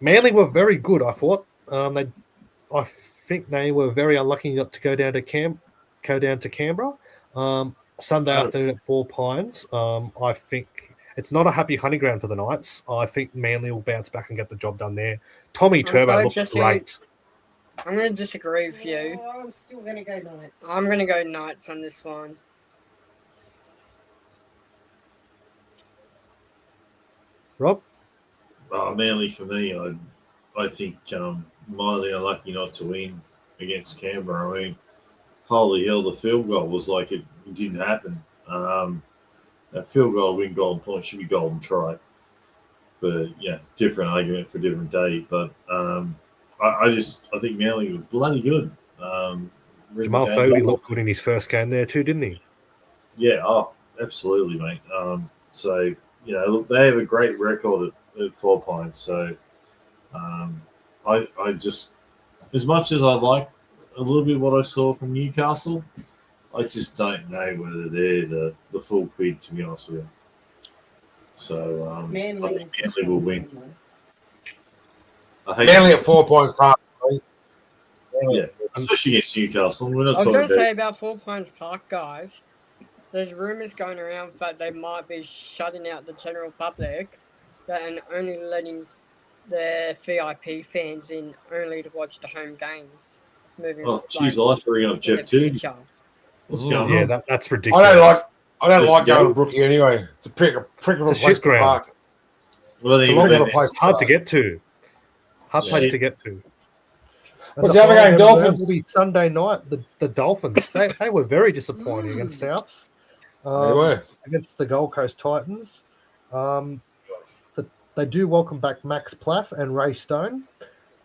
Manly were very good, I thought. I think they were very unlucky not to go down to Canberra. Sunday afternoon at Four Pines. I think it's not a happy hunting ground for the Knights. I think Manly will bounce back and get the job done there. Tommy Turbo looked great.
I'm going to disagree with you.
I'm still going to go Knights.
I'm going to go Knights on this one.
Rob?
Manly for me, I think mildly unlucky not to win against Canberra. I mean, holy hell, the field goal was like it didn't happen. That field goal win golden point should be golden try. But yeah, different argument for a different day. But I think Manly was bloody good.
Jamal Foley looked good in his first game there too, didn't he?
Yeah, absolutely, mate. So, look, they have a great record at Four Pines. So I just, as much as I like a little bit what I saw from Newcastle, I just don't know whether they're the full quid, to be honest with you. So I think Manly will win.
Manly at 4 points Park.
Yeah, especially against Newcastle.
I was going to say about 4 Pines Park, guys. There's rumours going around that they might be shutting out the general public and only letting their VIP fans in only to watch the home games.
Oh, geez, I like to ring up Jeff too. What's going on?
Yeah, that's ridiculous.
I don't
Let's
like
go.
going to Brookie anyway. It's a prick of a
It's a
place
shit
to
ground.
park.
Well,
It's
then
a
you
prick of a
bet.
place to
Hard to
park.
get to. Hard place
Shit.
to get to. And
What's the other
final
game,
of the round
Dolphins?
will be Sunday night. The Dolphins. They were very disappointing against Souths.
They were.
Against the Gold Coast Titans. They do welcome back Max Plaff and Ray Stone.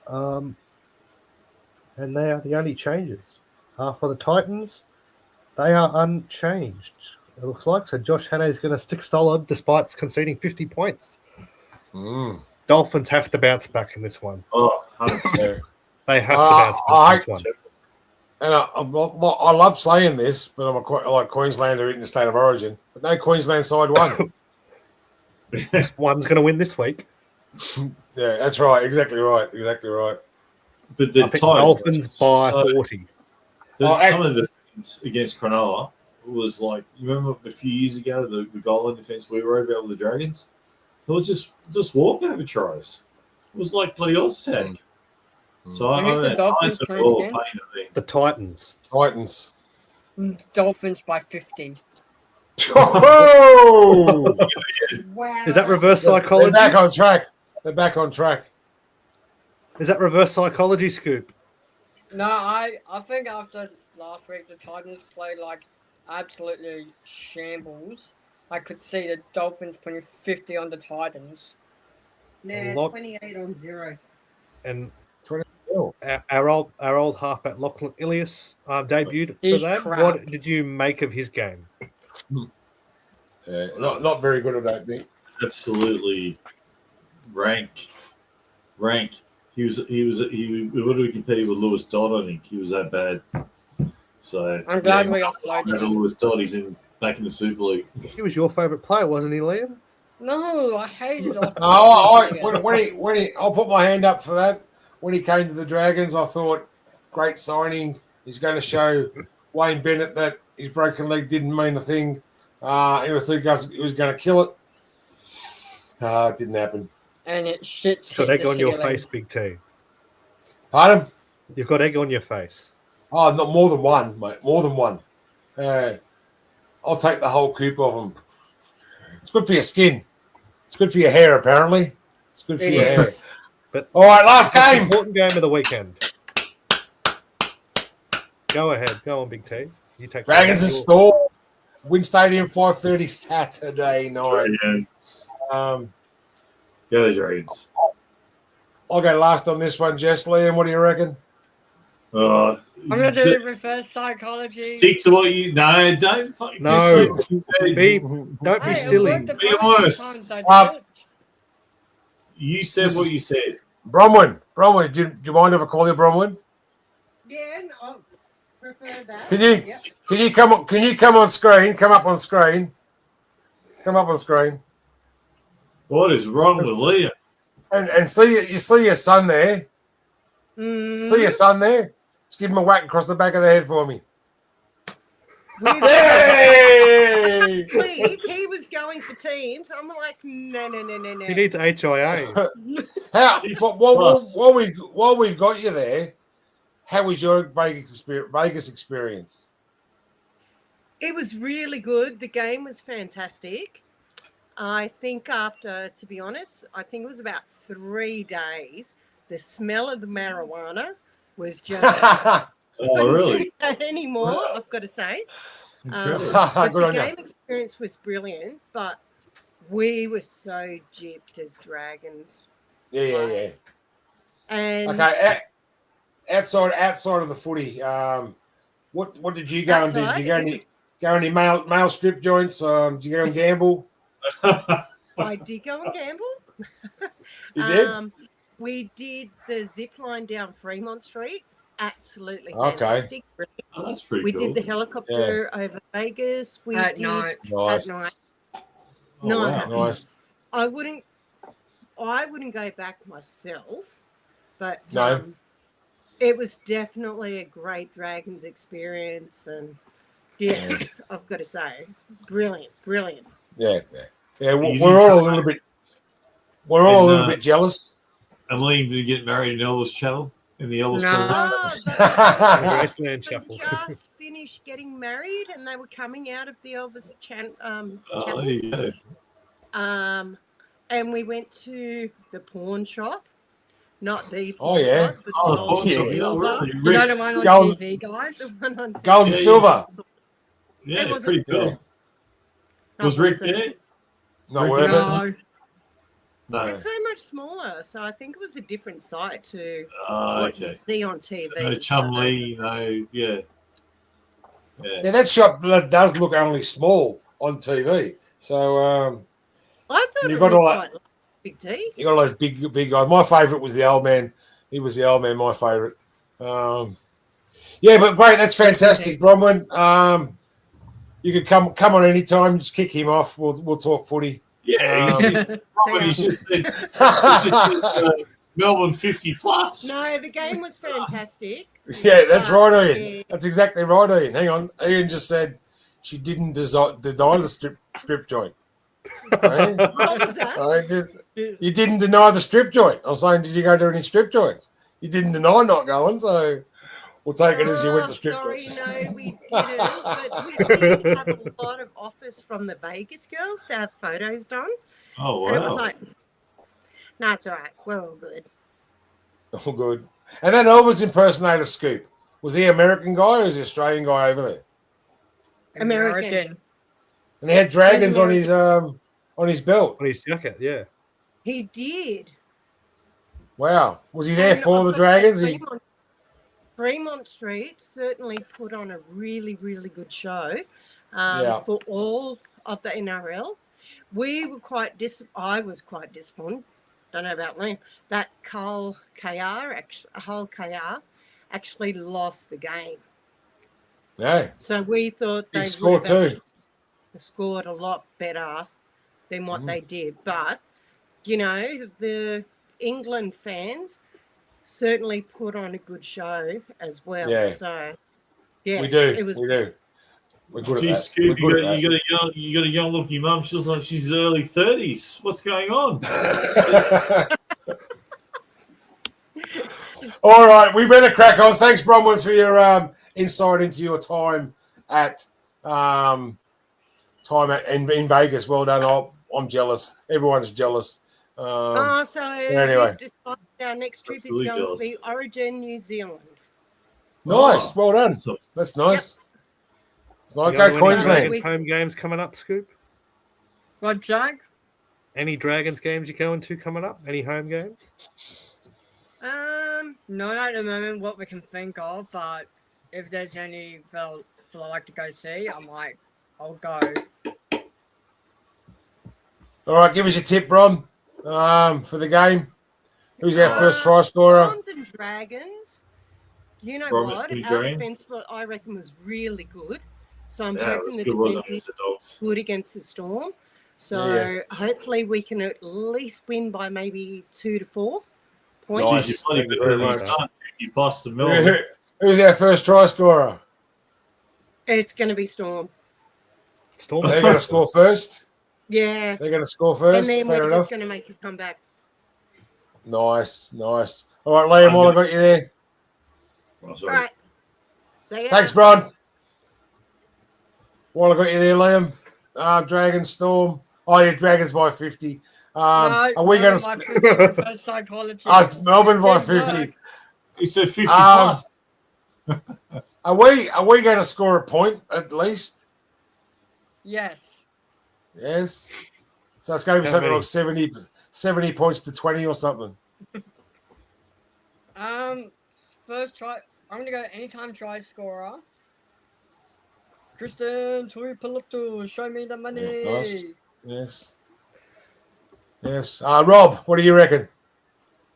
And they are the only changes. For the Titans, they are unchanged, it looks like. So Josh Hannay is going to stick solid despite conceding 50 points. Dolphins have to bounce back in this one.
Oh, 100%.
They have to bounce back in this one.
And I love saying this, but I'm like Queenslander in the state of origin. But no Queensland side won.
This one's going to win this week.
Yeah, that's right. Exactly right. Exactly right.
But the
I think
Titans
Dolphins by 40.
Some of the defense against Cronulla was like, you remember a few years ago, the goal line defense we were over with the Dragons? It was just walkover tries. It was like bloody Oztag. So I
Who's the
don't know.
Dolphins
Titans are
playing
all
again?
pain to me.
The Titans.
Titans.
Dolphins by 50.
Oh!
Wow.
Is that reverse psychology?
They're back on track. They're back on track.
Is that reverse psychology, Scoop?
No, I think after last week the Titans played like absolutely shambles. I could see the Dolphins putting 50 on the Titans.
Nah,
Lock-
28-0.
And
20.
our old halfback Lachlan Ilias debuted for
He's
that.
crap.
What did you make of his game?
Not very good, I don't think.
Absolutely rank. He would be competing with Lewis Dodd, I think. He was that bad. So
I'm glad we offloaded him.
Lewis Dodd, he's back in the Super League.
He was your favourite player, wasn't he, Liam?
No, I hated it.
I'll put my hand up for that. When he came to the Dragons, I thought, great signing. He's going to show Wayne Bennett that his broken leg didn't mean a thing. He was going to kill it. It didn't happen.
And it shits.
Got
hit
egg
the
on your
ceiling.
face, Big T.
Pardon?
You've got egg on your face.
Oh, not more than one, mate. More than one. I'll take the whole coop of them. It's good for your skin. It's good for your hair, apparently. It's good for your hair.
But
all right, last
it's an
game.
Important game of the weekend. Go ahead. Go on, Big T. You take
Dragons and Storm. Win Stadium 5:30 Saturday night.
Go the Dragons.
I'll go last on this one, Jess. Liam, what do you reckon?
I'm gonna do reverse psychology.
Stick to what you. No, don't fucking.
No.
Don't
Don't be silly.
Be honest. You said what you said.
Bronwyn, do you mind if I call you Bronwyn?
Yeah, I prefer that.
Can you come on screen? Come up on screen. Come up on screen.
What is wrong with Liam?
And see your son there. See your son there. Just give him a whack across the back of the head for me.
Hey! He was going for teams. I'm like, no.
He needs HIA.
While we've got you there, how was your Vegas experience?
It was really good. The game was fantastic. I think to be honest, I think it was about 3 days. The smell of the marijuana was just couldn't
really?
do that anymore, I've got to say. But
Good on
the
you.
game experience was brilliant, but we were so gypped as Dragons.
Yeah.
And
Okay, outside of the footy, what did you go and do? Did you go any mail strip joints? Did you go and gamble?
I did go and gamble.
You did?
We did the zip line down Fremont Street. Absolutely
Okay.
fantastic.
Oh, that's pretty
We
cool.
did the helicopter over Vegas. We
At
did
night.
Nice.
at night.
Oh,
No,
wow.
Nice.
I wouldn't go back myself, but
No.
it was definitely a great Dragons experience, and yeah, I've got to say, brilliant.
Yeah.
You
We're all a little bit. We're all a little bit jealous.
And Liam did get married in Elvis Channel in the Elvis
No.
Graceland Chapel.
Just finished getting married, and they were coming out of the Elvis
there
chapel.
you go.
And we went to the pawn shop, not the
Oh,
pawn
yeah.
shop, but
Oh, the
the
pawn
old
shop, yeah,
silver.
really,
You know the one on
Gold-
TV, guys?
The one on
Gold and
Yeah,
silver.
Yeah,
It was
pretty cool.
Yeah.
Was Rick there?
Not
Rick
worth
was-
it.
No.
It's so much smaller, so I think it was a different site to
Oh,
what you
okay.
see on TV.
No Chumley, no, yeah.
Yeah, that shop does look only small on TV. So
I thought
you
it
got
looked
all that.
quite like Big D.
You got all those big guys. My favourite was the old man. He was the old man. My favourite. Yeah, but great. That's fantastic, Bronwyn. You could come on any time. Just kick him off. We'll talk footy.
Yeah, he's just said Melbourne 50 plus.
No, the game was fantastic.
Yeah, that's right, Ian. That's exactly right, Ian. Hang on. Ian just said she didn't deny the strip joint. Right?
What was that?
You didn't deny the strip joint. I was saying, did you go to any strip joints? You didn't deny not going, so we'll take it as you went to strip
Sorry,
joints.
no, we didn't. But we did have a lot of offers from the Vegas girls to have photos done.
Oh,
And it was
wow.
like, no, it's all right. We're all good.
Oh, good. And then Elvis impersonator Scoop. Was he American guy or was he Australian guy over there?
American.
And he had dragons on his belt.
On his jacket, yeah.
He did.
Wow. Was he there
And
for
I've
the
got
dragons?
Fremont Street certainly put on a really, really good show
Yeah.
for all of the NRL. We were I was quite disappointed. Don't know about Liam. That Hull KR actually lost the game.
Yeah.
So we thought they
Big score
would have
too.
actually scored a lot better than what
Mm.
they did. But, you know, the England fans certainly put on a good show as well.
Yeah.
So, yeah,
We do.
It was
We do. We're good at
Gee,
that.
Scoop,
We're good at
you got a young looking mum. She looks like she's early 30s. What's going on?
All right, we better crack on. Thanks, Bronwyn, for your insight into your time at in Vegas. Well done. I'm jealous. Everyone's jealous.
so
anyway,
we've decided our next trip
Absolutely
is going
jealous.
to be Origin, New Zealand.
nice. Well done. That's nice. It's like
You
go
got any
Queensland.
Dragons home games coming up, Scoop?
What, Jack?
Any Dragons games you're going to coming up? Any home games?
Not at the moment what we can think of, but if there's any that I'd like to go see, I'll go.
All right, give us your tip, Bron, for the game. Who's our first try scorer?
Storms and Dragons. You know
Promise
what?
me
Our
Dragons.
defense, what I reckon, was really good. So I'm
Yeah, it
hoping
was
the
good, wasn't
defense
it,
is
the Dogs?
good against the Storm. So
Yeah.
hopefully we can at least win by maybe 2 to 4 points.
Nice.
Geez, you bloody
Thank you
good
very
early
much.
start, 50 plus the Melbourne.
Who's our first try scorer?
It's going to be Storm.
Storm.
They're going to score first.
Yeah.
They're going to score first.
And then
Fair
we're
enough.
just going to make you come back.
Nice. All right, Liam, while I got you there.
Oh,
All right. See ya.
Thanks, Bron. While I got you there, Liam. Dragons, Storm. Oh, yeah, Dragons by 50. Are we going to...
psychology?
Melbourne by 50.
He said 50
Um,
plus.
Are we going to score a point at least?
Yes.
Yes. So it's going to be
How
something
many?
like 70 points to 20 or something.
First try. I'm gonna go anytime try scorer. Tristan Tuipulotu, show me the money.
Nice. Yes. Rob, what do you reckon?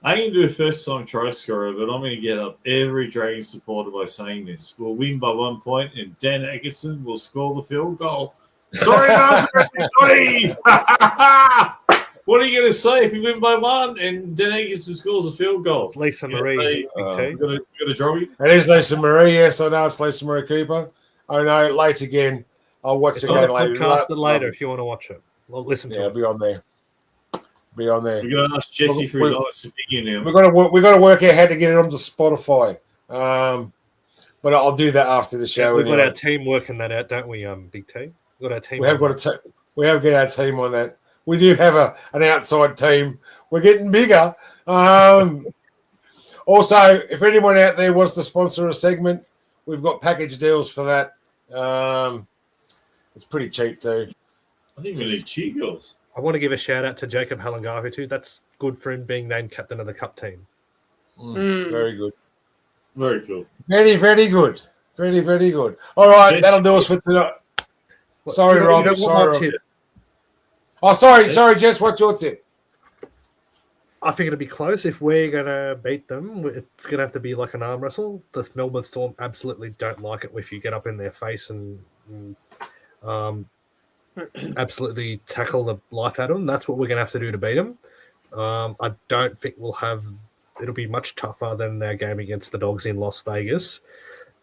I ain't going to do a first time try scorer, but I'm going to get up every Dragon supporter by saying this. We'll win by 1 point, and Dan Atkinson will score the field goal. Sorry, everybody. What are you going to say if we win by 1 and Dan Atkinson scores a field goal?
Lisa Marie.
You're going to drop it?
It is Lisa Marie. Yes, I know it's Lisa Marie Cooper. I know. Late again. I'll watch
It's
it
on the
again later.
podcast later if you want to watch it. Well, listen to
Yeah,
it.
it'll be on there. Be on there.
We're going to ask Jesse for his honest opinion now.
We got to work out how to get it onto Spotify. But I'll do that after the show.
We've got
anyway.
our team working that out, don't we, Big T? We've got our team.
We have got our team on that. We do have an outside team. We're getting bigger. Also, if anyone out there wants to sponsor a segment, we've got package deals for that. It's pretty cheap too.
I think we need cheap deals.
I want to give a shout out to Jacob Halangahu too. That's good for him being named captain of the cup team.
Very good.
Very cool.
Very, very good. Very, very good. All right, that'll do us for tonight. Sorry, Rob. Sorry, Rob. Oh, sorry, Jess. What's your tip?
I think it'll be close. If we're going to beat them, it's going to have to be like an arm wrestle. The Melbourne Storm absolutely don't like it if you get up in their face and absolutely tackle the life out of them. That's what we're going to have to do to beat them. I don't think it'll be much tougher than their game against the Dogs in Las Vegas.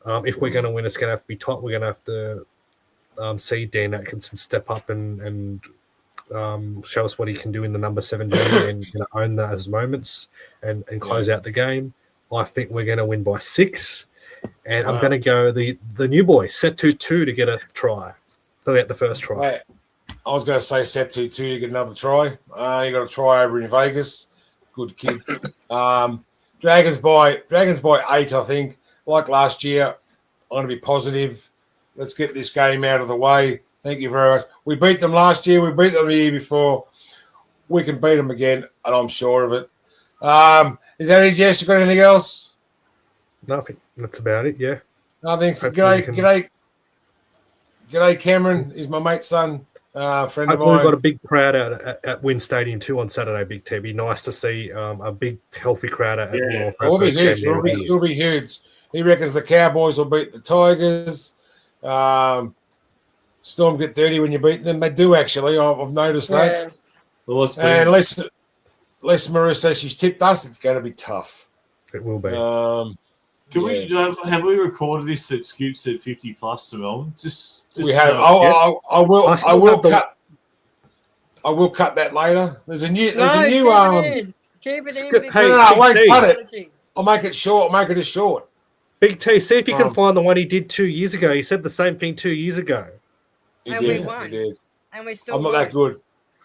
If we're going to win, it's going to have to be tight. We're going to have to see Dan Atkinson step up and show us what he can do in the number 7 jersey and own those moments and close out the game. I think we're going to win by 6. And I'm going to go the new boy, Setu 2 to get a try. They'll get the first try.
Right. I was going to say Setu 2 to get another try. You got a try over in Vegas. Good kid. Dragons by 8, I think. Like last year, I'm going to be positive. Let's get this game out of the way. Thank you very much. We beat them last year. We beat them the year before. We can beat them again, and I'm sure of it. Is that it, Jess? You got anything else?
Nothing. That's about it, yeah.
Nothing. G'day, Cameron. He's my mate's son, friend of mine.
We've got a big crowd out at Wynn Stadium too on Saturday, Big T. It'd be nice to see a big, healthy crowd at North.
It'll be huge. It'll be huge. He reckons the Cowboys will beat the Tigers. Storm get dirty when you beat them. They do, actually. I've noticed that.
Well,
and Les Maru says she's tipped us. It's going to be tough.
It will be.
Have we recorded this that Scoop said 50 plus to Melbourne? Just
we have. I will cut that later. There's a new.
Keep it in.
Hey,
I won't cut it. I'll make it short. I'll make it as short.
Big T, see if you can find the one he did 2 years ago. He said the same thing 2 years ago.
He did.
And we still
I'm not that good.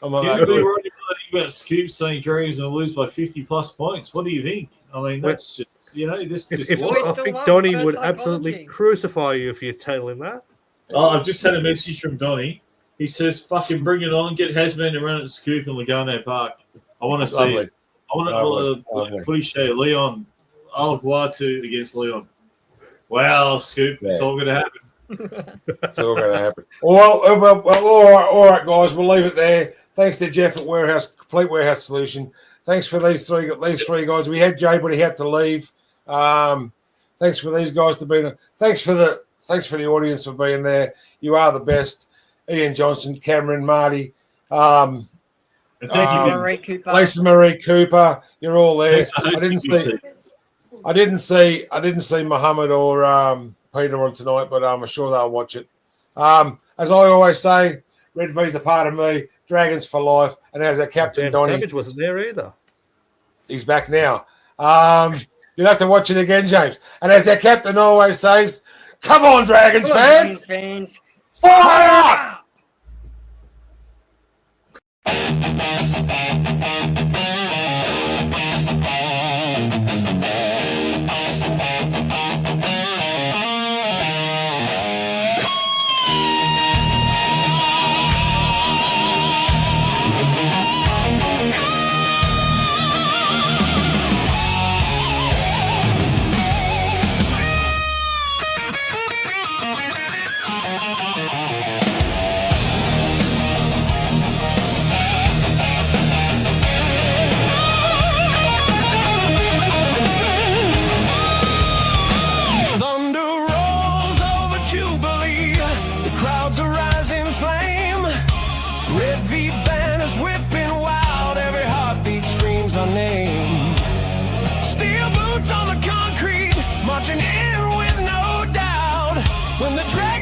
I'm not that
We
good.
were already about Scoop saying Dragons going to lose by 50 plus points. What do you think? I mean, that's just, this just.
I think Donnie would absolutely crucify you if you tell him that.
Oh, I've just had a message from Donnie. He says, fucking bring it on, get Hasman to run it at Scoop in Laguna Park. I want to see it. I want to cliche Leon, Alaguatu against Leon. Wow, Scoop, it's all going to happen.
It's all going to happen. Well, all right, guys, we'll leave it there. Thanks to Jeff at Complete Warehouse Solution. Thanks for these three guys. We had Jay, but he had to leave. Thanks for these guys to be there. Thanks for the audience for being there. You are the best. Ian Johnson, Cameron, Marty,
And thank you,
Lisa Marie Cooper. You're all there.
Thanks,
I didn't see Muhammad or Peter on tonight, but I'm sure they'll watch it. As I always say, Red V's a part of me. Dragons for life. And as our captain, Donnie,
Savage wasn't there either.
He's back now. You'll have to watch it again, James. And as our captain always says, come on, Dragons fans! Fire!
Marching in with no doubt when the Dragons